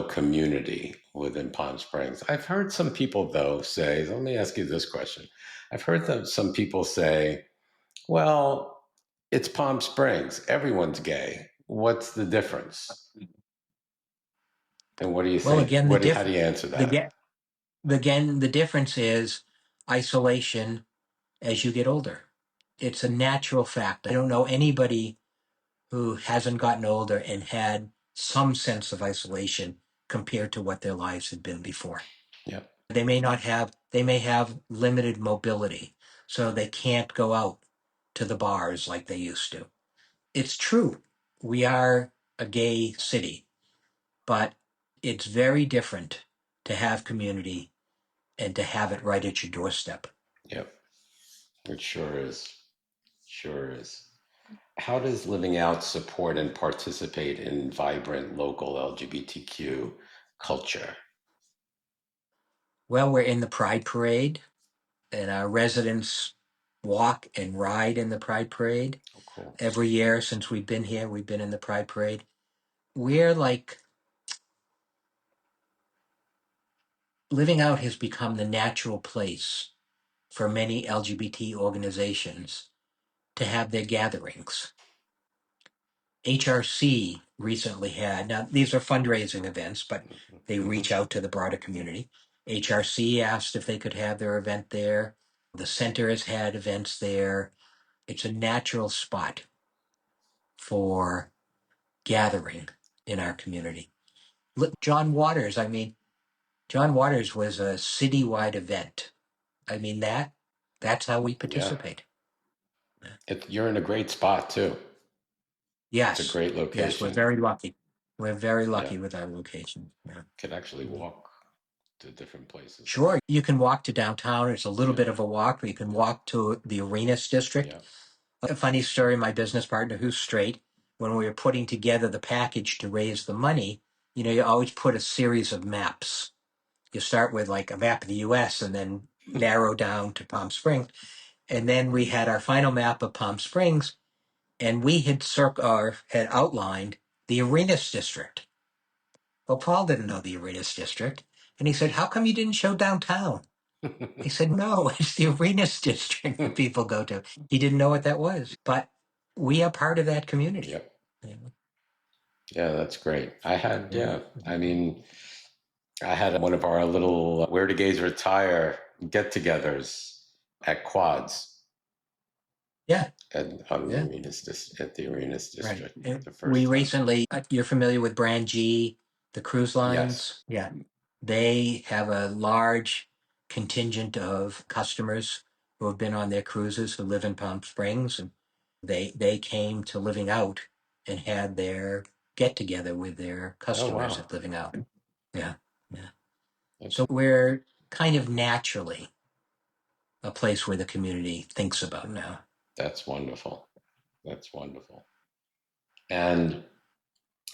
community within Palm Springs. I've heard some people, though, say, let me ask you this question. I've heard some people say, well, it's Palm Springs. Everyone's gay. What's the difference? And what do you Well, think? again, How do you answer that? the difference is isolation as you get older. It's a natural fact. I don't know anybody who hasn't gotten older and had some sense of isolation compared to what their lives had been before. Yeah. They may have limited mobility, so they can't go out to the bars like they used to. It's true. We are a gay city, but it's very different to have community and to have it right at your doorstep. Yep. It sure is. Sure is. How does Living Out support and participate in vibrant local LGBTQ culture? Well, we're in the Pride Parade, and our residents walk and ride in the Pride Parade. Oh, cool. Every year since we've been here, we've been in the Pride Parade. We're like, Living Out has become the natural place for many LGBT organizations to have their gatherings. HRC recently had, now these are fundraising events, but they reach out to the broader community. HRC asked if they could have their event there. The center has had events there. It's a natural spot for gathering in our community. Look, John Waters was a citywide event. That's how we Yeah. participate. You're in a great spot, too. It's a Yes. great Yes, we're location. very lucky. We're very Yeah. lucky with our location. Yeah. Could actually walk to different places. Sure, you can walk to downtown. It's a little Yeah. bit of a walk, but you can walk to the Arenas district. Yeah. A funny story, my business partner, who's straight, when we were putting together the package to raise the money, you always put a series of maps. You start with like a map of the US and then narrow down to Palm Springs. And then we had our final map of Palm Springs, and we had outlined the Arenas district. Well, Paul didn't know the Arenas district. And he said, how come you didn't show downtown? He said, no, it's the Arenas district that people go to. He didn't know what that was, but we are part of that community. Yep. You know? Yeah, that's great. Yeah. I mean, I had one of our little Where Do Gays Retire get-togethers at Quads Yeah. on the Yeah. at the Arenas Right. district And the we first time. recently, you're familiar with Brand G, the cruise Yes. lines? Yeah. They have a large contingent of customers who have been on their cruises who live in Palm Springs, and they came to Living Out and had their get together with their Oh, customers wow. at Living Out. Yeah. Yeah. That's, So we're kind of naturally a place where the community thinks about now. that's wonderful. That's wonderful. And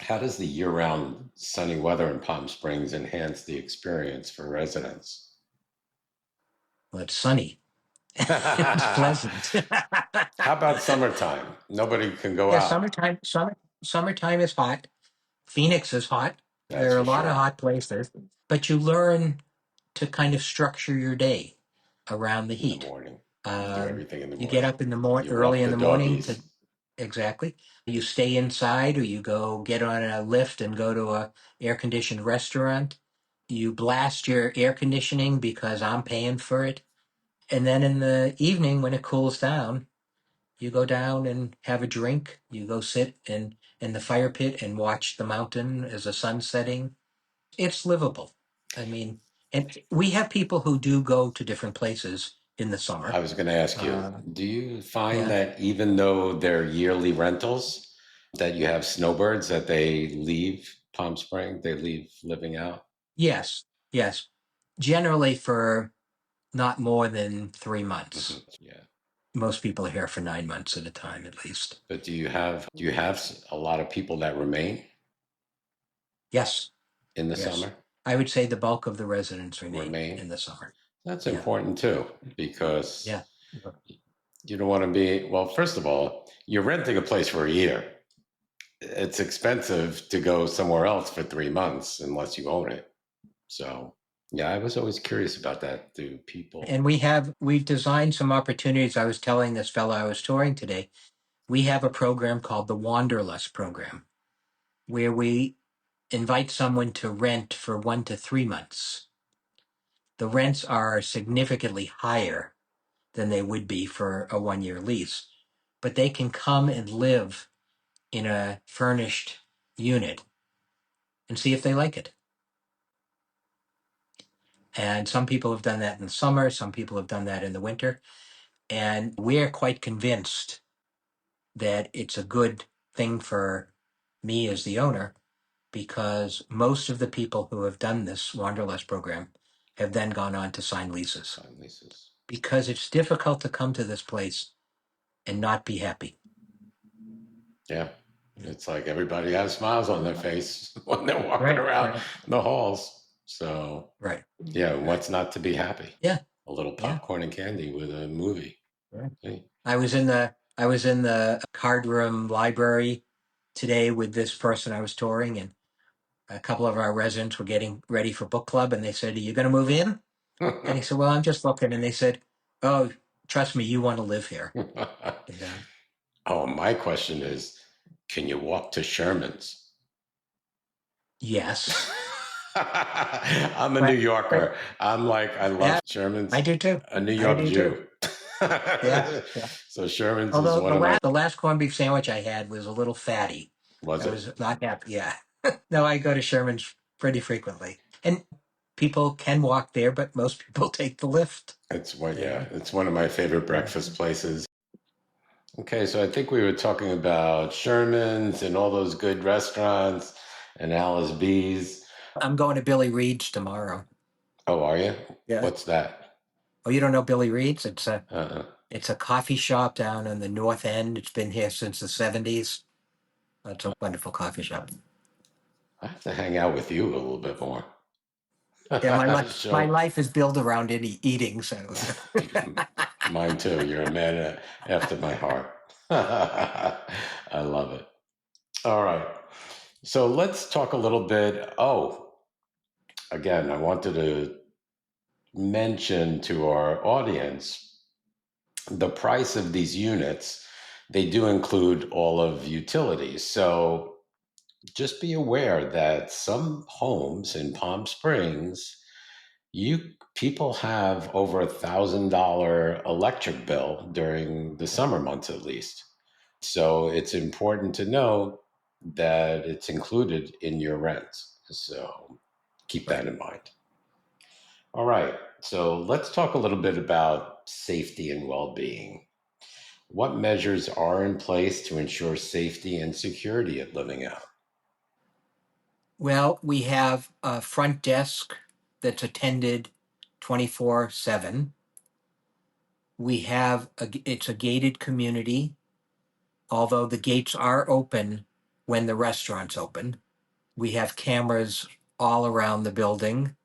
how does the year-round sunny weather in Palm Springs enhance the experience for residents? Well, it's sunny. It's How pleasant. about summertime? Nobody can go Yeah, out. summertime is hot. Phoenix is hot. That's There are for a lot of sure. hot places, but you learn to kind of structure your day around the In the heat. morning, do Um, everything in the you get morning. up in the You early walk in the the morning to doggies. exactly. You stay inside, or you go get on a lift and go to a air conditioned restaurant. You blast your air conditioning because I'm paying for it, and then in the evening when it cools down, you go down and have a drink. You go sit in the fire pit and watch the mountain as the sun's setting. It's livable. I mean, and we have people who do go to different places in the I summer. was going to ask you, Uh, do you find yeah. that even though they're yearly rentals, that you have snowbirds that they leave Palm Spring, they leave living out? Yes. Yes. Generally for not more than 3 months. Yeah. Most people are here for 9 months at a time, at least. But do you have a lot of people that remain Yes. in the Yes. summer? I would say the bulk of the residents remain Remain? in the summer. That's Yeah. important too, because Yeah. you don't want to be, well, first of all, you're renting a place for a year. It's expensive to go somewhere else for 3 months unless you own it. So, yeah, I was always curious about that. Do people? And we've designed some opportunities. I was telling this fellow I was touring today, we have a program called the Wanderlust program, where we invite someone to rent for 1 to 3 months. The rents are significantly higher than they would be for a 1 year lease, but they can come and live in a furnished unit and see if they like it. And some people have done that in the summer, some people have done that in the winter. And we're quite convinced that it's a good thing for me as the owner, because most of the people who have done this Wanderlust program have then gone on to sign leases, Sign leases. because it's difficult to come to this place and not be happy. Yeah. It's like everybody has smiles on their face when they're walking Right, around right, the halls. So, right. yeah, what's not to be happy? Yeah, A little yeah. popcorn and candy with a movie. Right. Hey. I was in the card room library today with this person I was touring, and a couple of our residents were getting ready for book club, and they said, "Are you going to move in?" And he said, "Well, I'm just looking." And they said, "Oh, trust me, you want to live here." Yeah. Oh, my question is, can you walk to Sherman's? Yes. I'm a New But Yorker. I'm like, I love yeah, I Sherman's, do too. a New I York do too. Jew. Yeah. Yeah. So Sherman's is Although one of my, the last corned beef sandwich I had was a little fatty. was I it? was not happy. Yeah. No, I go to Sherman's pretty frequently, and people can walk there, but most people take the lift. It's what, You yeah, know. it's one of my favorite breakfast places. Okay, so I think we were talking about Sherman's and all those good restaurants and Alice B's. I'm going to Billy Reed's tomorrow. Oh, are you? Yeah. What's that? Oh, you don't know Billy Reed's? Uh-uh. It's a coffee shop down on the North End. It's been here since the 70s. It's a wonderful coffee shop. I have to hang out with you a little bit more. Yeah, my So, life is built around eating. So, mine too. You're a man after my heart. I love it. All right. So let's talk a little bit. Oh, again, I wanted to mention to our audience the price of these units. They do include all of utilities. So just be aware that some homes in Palm Springs, you people have over $1,000 electric bill during the summer months at least. So it's important to know that it's included in your rent. So keep Right. that in mind. All right. So let's talk a little bit about safety and well-being. What measures are in place to ensure safety and security at Living Out? Well, we have a front desk that's attended 24/7. It's a gated community, although the gates are open when the restaurant's open. We have cameras all around the building.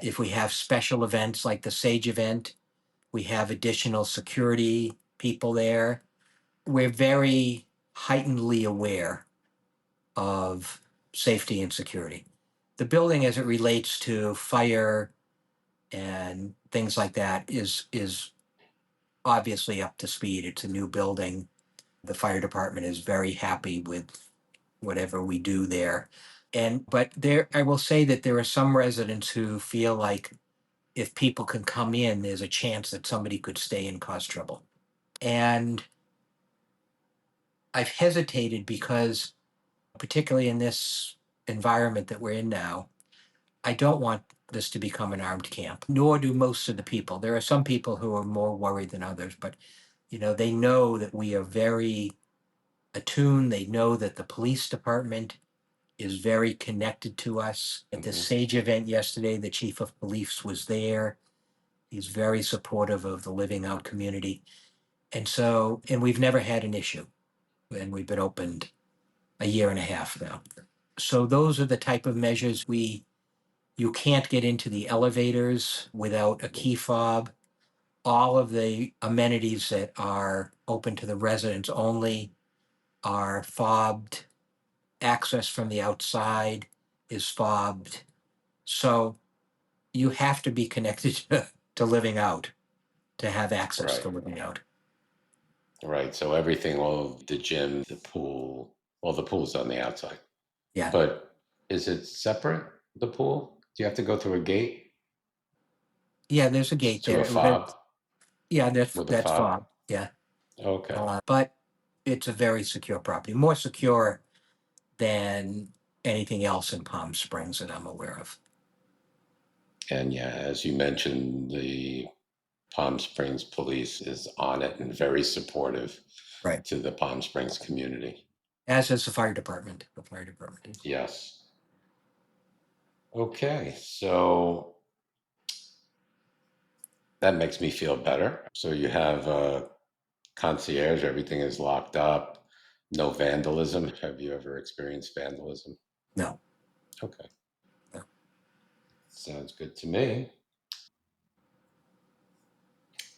If we have special events like the Sage event, we have additional security people there. We're very heightenedly aware of safety and security. The building, as it relates to fire and things like that, is obviously up to speed. It's a new building. The fire department is very happy with whatever we do there. But I will say that there are some residents who feel like if people can come in, there's a chance that somebody could stay and cause trouble. And I've hesitated because, particularly in this environment that we're in now, I don't want this to become an armed camp, nor do most of the people. There are some people who are more worried than others, but they know that we are very attuned. They know that the police department is very connected to us. At the Sage event yesterday, the chief of police was there. He's very supportive of the Living Out community. And we've never had an issue. And we've been opened a year and a half now. So those are the type of measures. You can't get into the elevators without a key fob. All of the amenities that are open to the residents only are fobbed. Access from the outside is fobbed. So you have to be connected to Living Out to have access to Right. Living Out. Right. So everything, all the gym, the pool, well, the pool's on the outside. Yeah. But is it separate, the pool? Do you have to go through a gate Yeah, there's a gate to a there. fob Yeah, with a that's fob? fob. Yeah. Okay. But it's a very secure property, more secure than anything else in Palm Springs that I'm aware of. And yeah, as you mentioned, the Palm Springs police is on it and very supportive Right. to the Palm Springs community. As is the fire department. The fire department is. Yes. Okay. So that makes me feel better. So you have a concierge, everything is locked up, no vandalism. Have you ever experienced vandalism? No. Okay. No. Sounds good to me.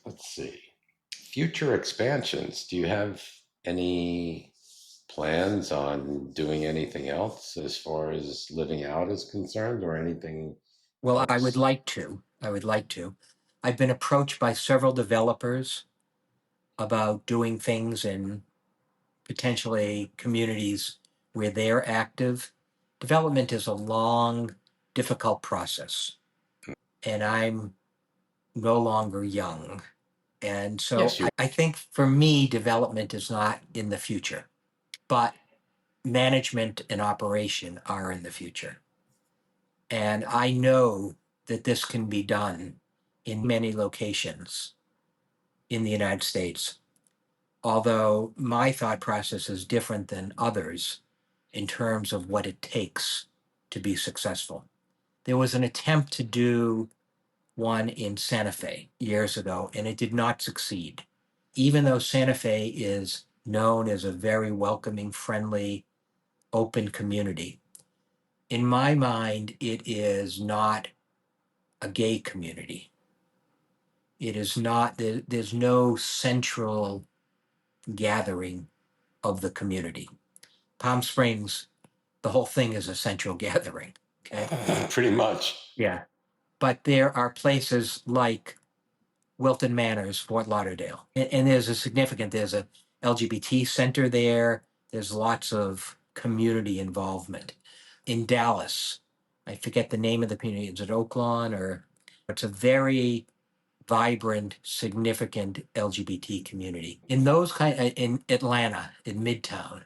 Let's see. Future expansions. Do you have any plans on doing anything else as far as Living Out is concerned or anything Well, I would else? like to. I've been approached by several developers about doing things in potentially communities where they're active. Development is a long, difficult process. And I'm no longer young. And so Yes, you. I think for me, development is not in the future, but management and operation are in the future. And I know that this can be done in many locations in the United States, although my thought process is different than others in terms of what it takes to be successful. There was an attempt to do one in Santa Fe years ago, and it did not succeed. Even though Santa Fe is known as a very welcoming, friendly, open community, in my mind, it is not a gay community. It is not, there's no central gathering of the community. Palm Springs, the whole thing is a central gathering. Okay. Pretty much. Yeah. But there are places like Wilton Manors, Fort Lauderdale, and there's a LGBT center there. There's lots of community involvement. In Dallas, I forget the name of the community. Is it Oaklawn, or it's a very vibrant, significant LGBT community. In Atlanta, in Midtown,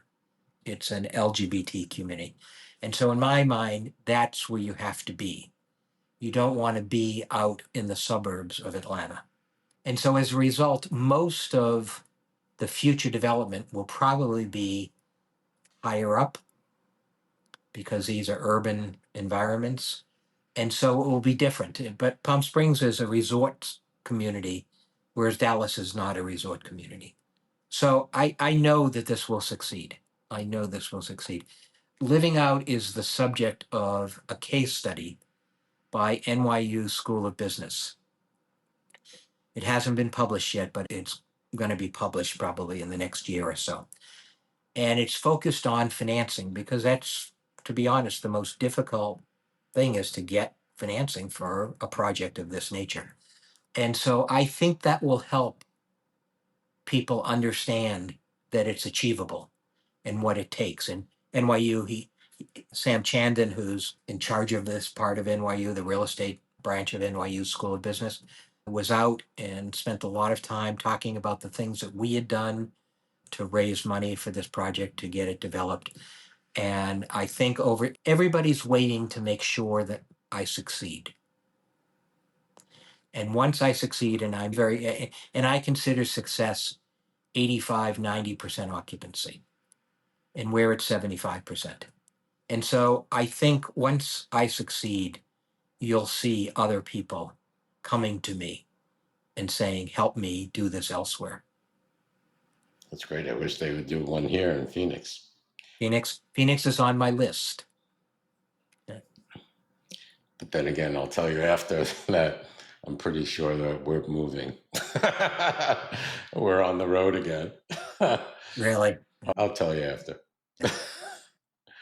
it's an LGBT community. And so in my mind, that's where you have to be. You don't want to be out in the suburbs of Atlanta. And so as a result, most of the future development will probably be higher up because these are urban environments. And so it will be different. But Palm Springs is a resort community, whereas Dallas is not a resort community. So I know that this will succeed. I know this will succeed. Living Out is the subject of a case study by NYU School of Business. It hasn't been published yet, but it's going to be published probably in the next year or so. And it's focused on financing because that's, to be honest, the most difficult thing is to get financing for a project of this nature. And so I think that will help people understand that it's achievable and what it takes. And NYU, Sam Chandan, who's in charge of this part of NYU, the real estate branch of NYU School of Business, was out and spent a lot of time talking about the things that we had done to raise money for this project to get it developed. And I think everybody's waiting to make sure that I succeed. And once I succeed, and I consider success 85, 90% occupancy, and we're at 75%. And so I think once I succeed, you'll see other people coming to me and saying, help me do this elsewhere. That's great. I wish they would do one here in Phoenix. Phoenix is on my list. But then again, I'll tell you after that, I'm pretty sure that we're moving. We're on the road again. Really? I'll tell you after.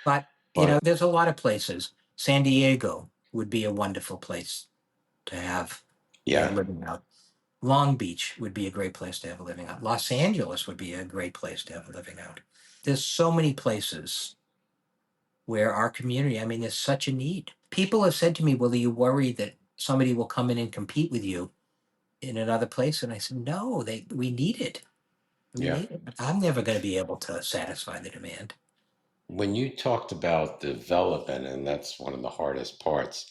But, there's a lot of places. San Diego would be a wonderful place to have a living out. Long Beach would be a great place to have a living out. Los Angeles would be a great place to have a living out. There's so many places where our community, there's such a need. People have said to me, well, are you worried that somebody will come in and compete with you in another place? And I said, no, we need it. Need it. I'm never going to be able to satisfy the demand. When you talked about development, and that's one of the hardest parts,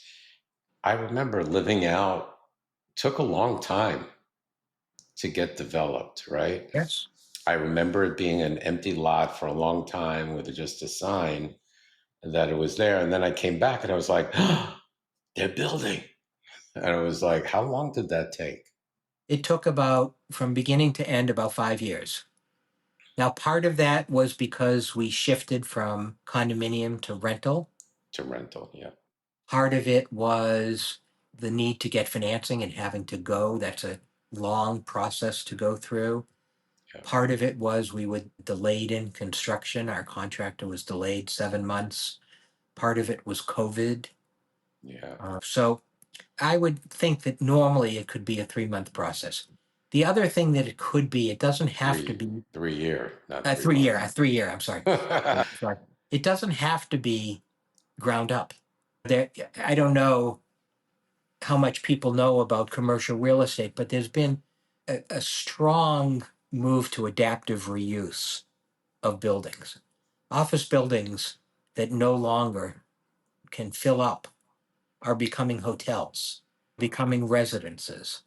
I remember Living Out took a long time to get developed, right? Yes. I remember it being an empty lot for a long time with just a sign that it was there. And then I came back and I was like, oh, they're building. And I was like, how long did that take? It took from beginning to end, about 5 years. Now, part of that was because we shifted from condominium to rental. To rental, yeah. Part of it was the need to get financing and having to go. That's a long process to go through. Yeah. Part of it was we were delayed in construction. Our contractor was delayed 7 months. Part of it was COVID. Yeah. So I would think that normally it could be a 3-month process. The other thing that it could be, it doesn't have to be 3 year, not 3 year. 3 year. I'm sorry. Sorry. It doesn't have to be ground up. I don't know how much people know about commercial real estate, but there's been a strong move to adaptive reuse of buildings. Office buildings that no longer can fill up are becoming hotels, becoming residences.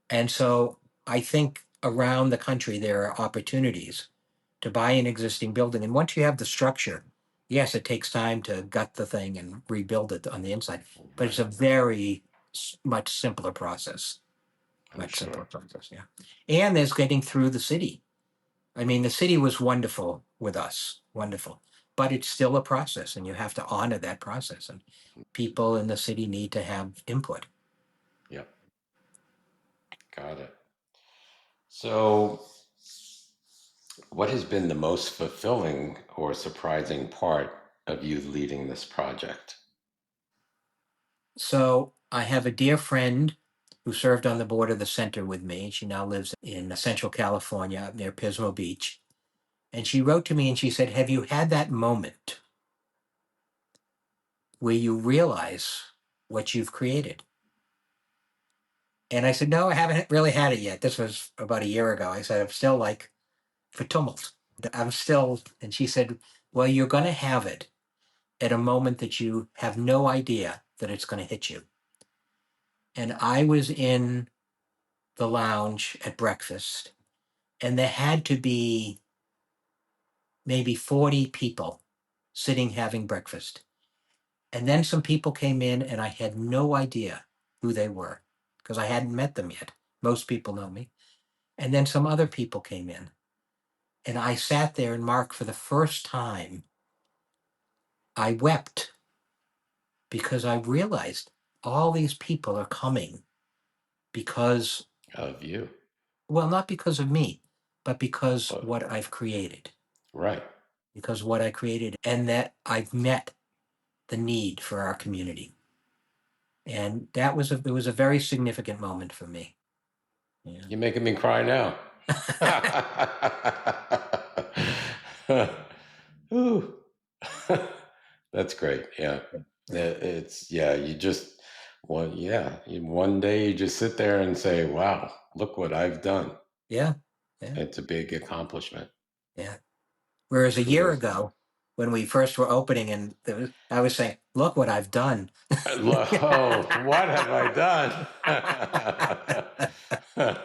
And so I think around the country there are opportunities to buy an existing building. And once you have the structure, yes, it takes time to gut the thing and rebuild it on the inside, but it's a very much simpler process. Simpler process, yeah. And there's getting through the city. The city was wonderful with us, wonderful, but it's still a process, and you have to honor that process. And people in the city need to have input. Yep. Got it. So, what has been the most fulfilling or surprising part of you leading this project? So I have a dear friend who served on the board of the center with me. She now lives in Central California, up near Pismo Beach. And she wrote to me and she said, have you had that moment where you realize what you've created? And I said, no, I haven't really had it yet. This was about a year ago. I said, I'm still like for tumult. I'm still, and she said, well, you're going to have it at a moment that you have no idea that it's going to hit you. And I was in the lounge at breakfast, and there had to be maybe 40 people sitting having breakfast. And then some people came in, and I had no idea who they were because I hadn't met them yet. Most people know me. And then some other people came in. And I sat there, and Mark, for the first time, I wept because I realized all these people are coming because, Of you. well, not because of me, but because But, what I've created. right. Because what I created, and that I've met the need for our community. And it was a very significant moment for me. Yeah. You're making me cry now. Ooh. That's great. Yeah. It's, yeah, you just, one day you just sit there and say, wow, look what I've done. Yeah. Yeah. It's a big accomplishment. Yeah. Whereas a Truly year is. ago, when we first were opening, and I was saying, look what I've done. Oh, what have I done?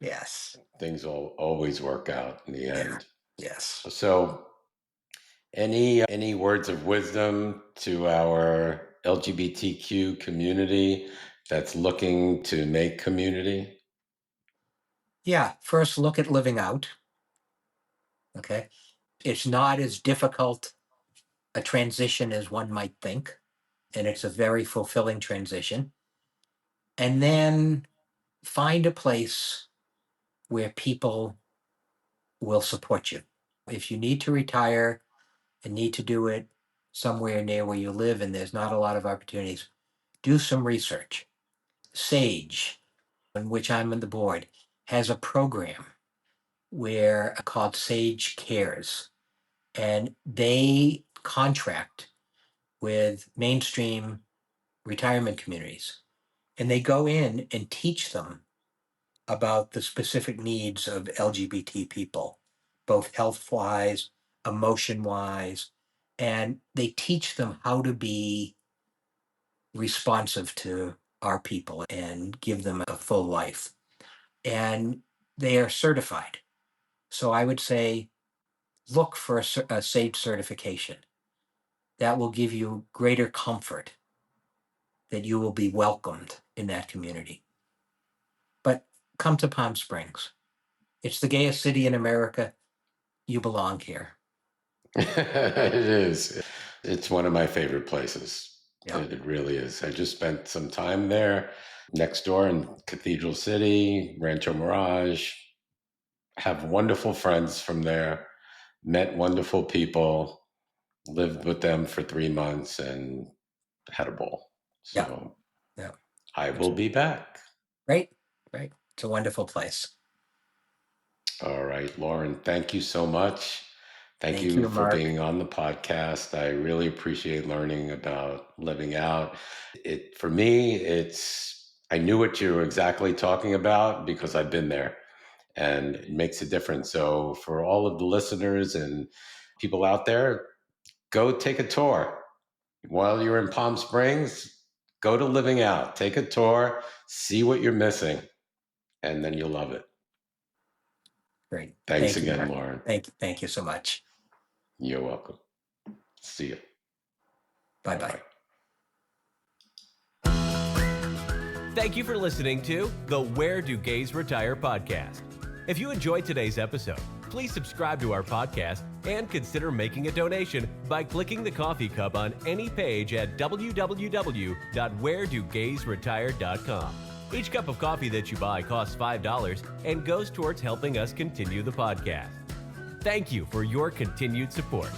Yes. Things will always work out in the Yeah. end. Yes. So, any words of wisdom to our LGBTQ community that's looking to make community? Yeah. First, look at living out. Okay. It's not as difficult a transition as one might think, and it's a very fulfilling transition. And then find a place where people will support you. If you need to retire and need to do it somewhere near where you live and there's not a lot of opportunities, do some research. SAGE, in which I'm on the board, has a program where called SAGE Cares, and they contract with mainstream retirement communities, and they go in and teach them about the specific needs of LGBT people, both health-wise, emotion-wise, and they teach them how to be responsive to our people and give them a full life. And they are certified. So I would say look for a SAGE certification. That will give you greater comfort that you will be welcomed in that community. But come to Palm Springs. It's the gayest city in America. You belong here. It is. It's one of my favorite places. Yeah. It really is. I just spent some time there next door in Cathedral City, Rancho Mirage. Have wonderful friends from there, met wonderful people, lived with them for 3 months, and had a ball. Yeah. So Yeah. I will be back. Right. Right. It's a wonderful place. All right, Loren, thank you so much. Thank Thank you you, for Mark. being on the podcast. I really appreciate learning about living out. For me, I knew what you were exactly talking about because I've been there, and it makes a difference. So for all of the listeners and people out there, go take a tour. While you're in Palm Springs, go to Living Out, take a tour, see what you're missing, and then you'll love it. Great. Thanks Thank you, again, Mark. Loren. Thank you so much. You're welcome. See you. Bye-bye. Thank you for listening to the Where Do Gays Retire podcast. If you enjoyed today's episode, please subscribe to our podcast and consider making a donation by clicking the coffee cup on any page at www.wheredogaysretire.com. Each cup of coffee that you buy costs $5 and goes towards helping us continue the podcast. Thank you for your continued support.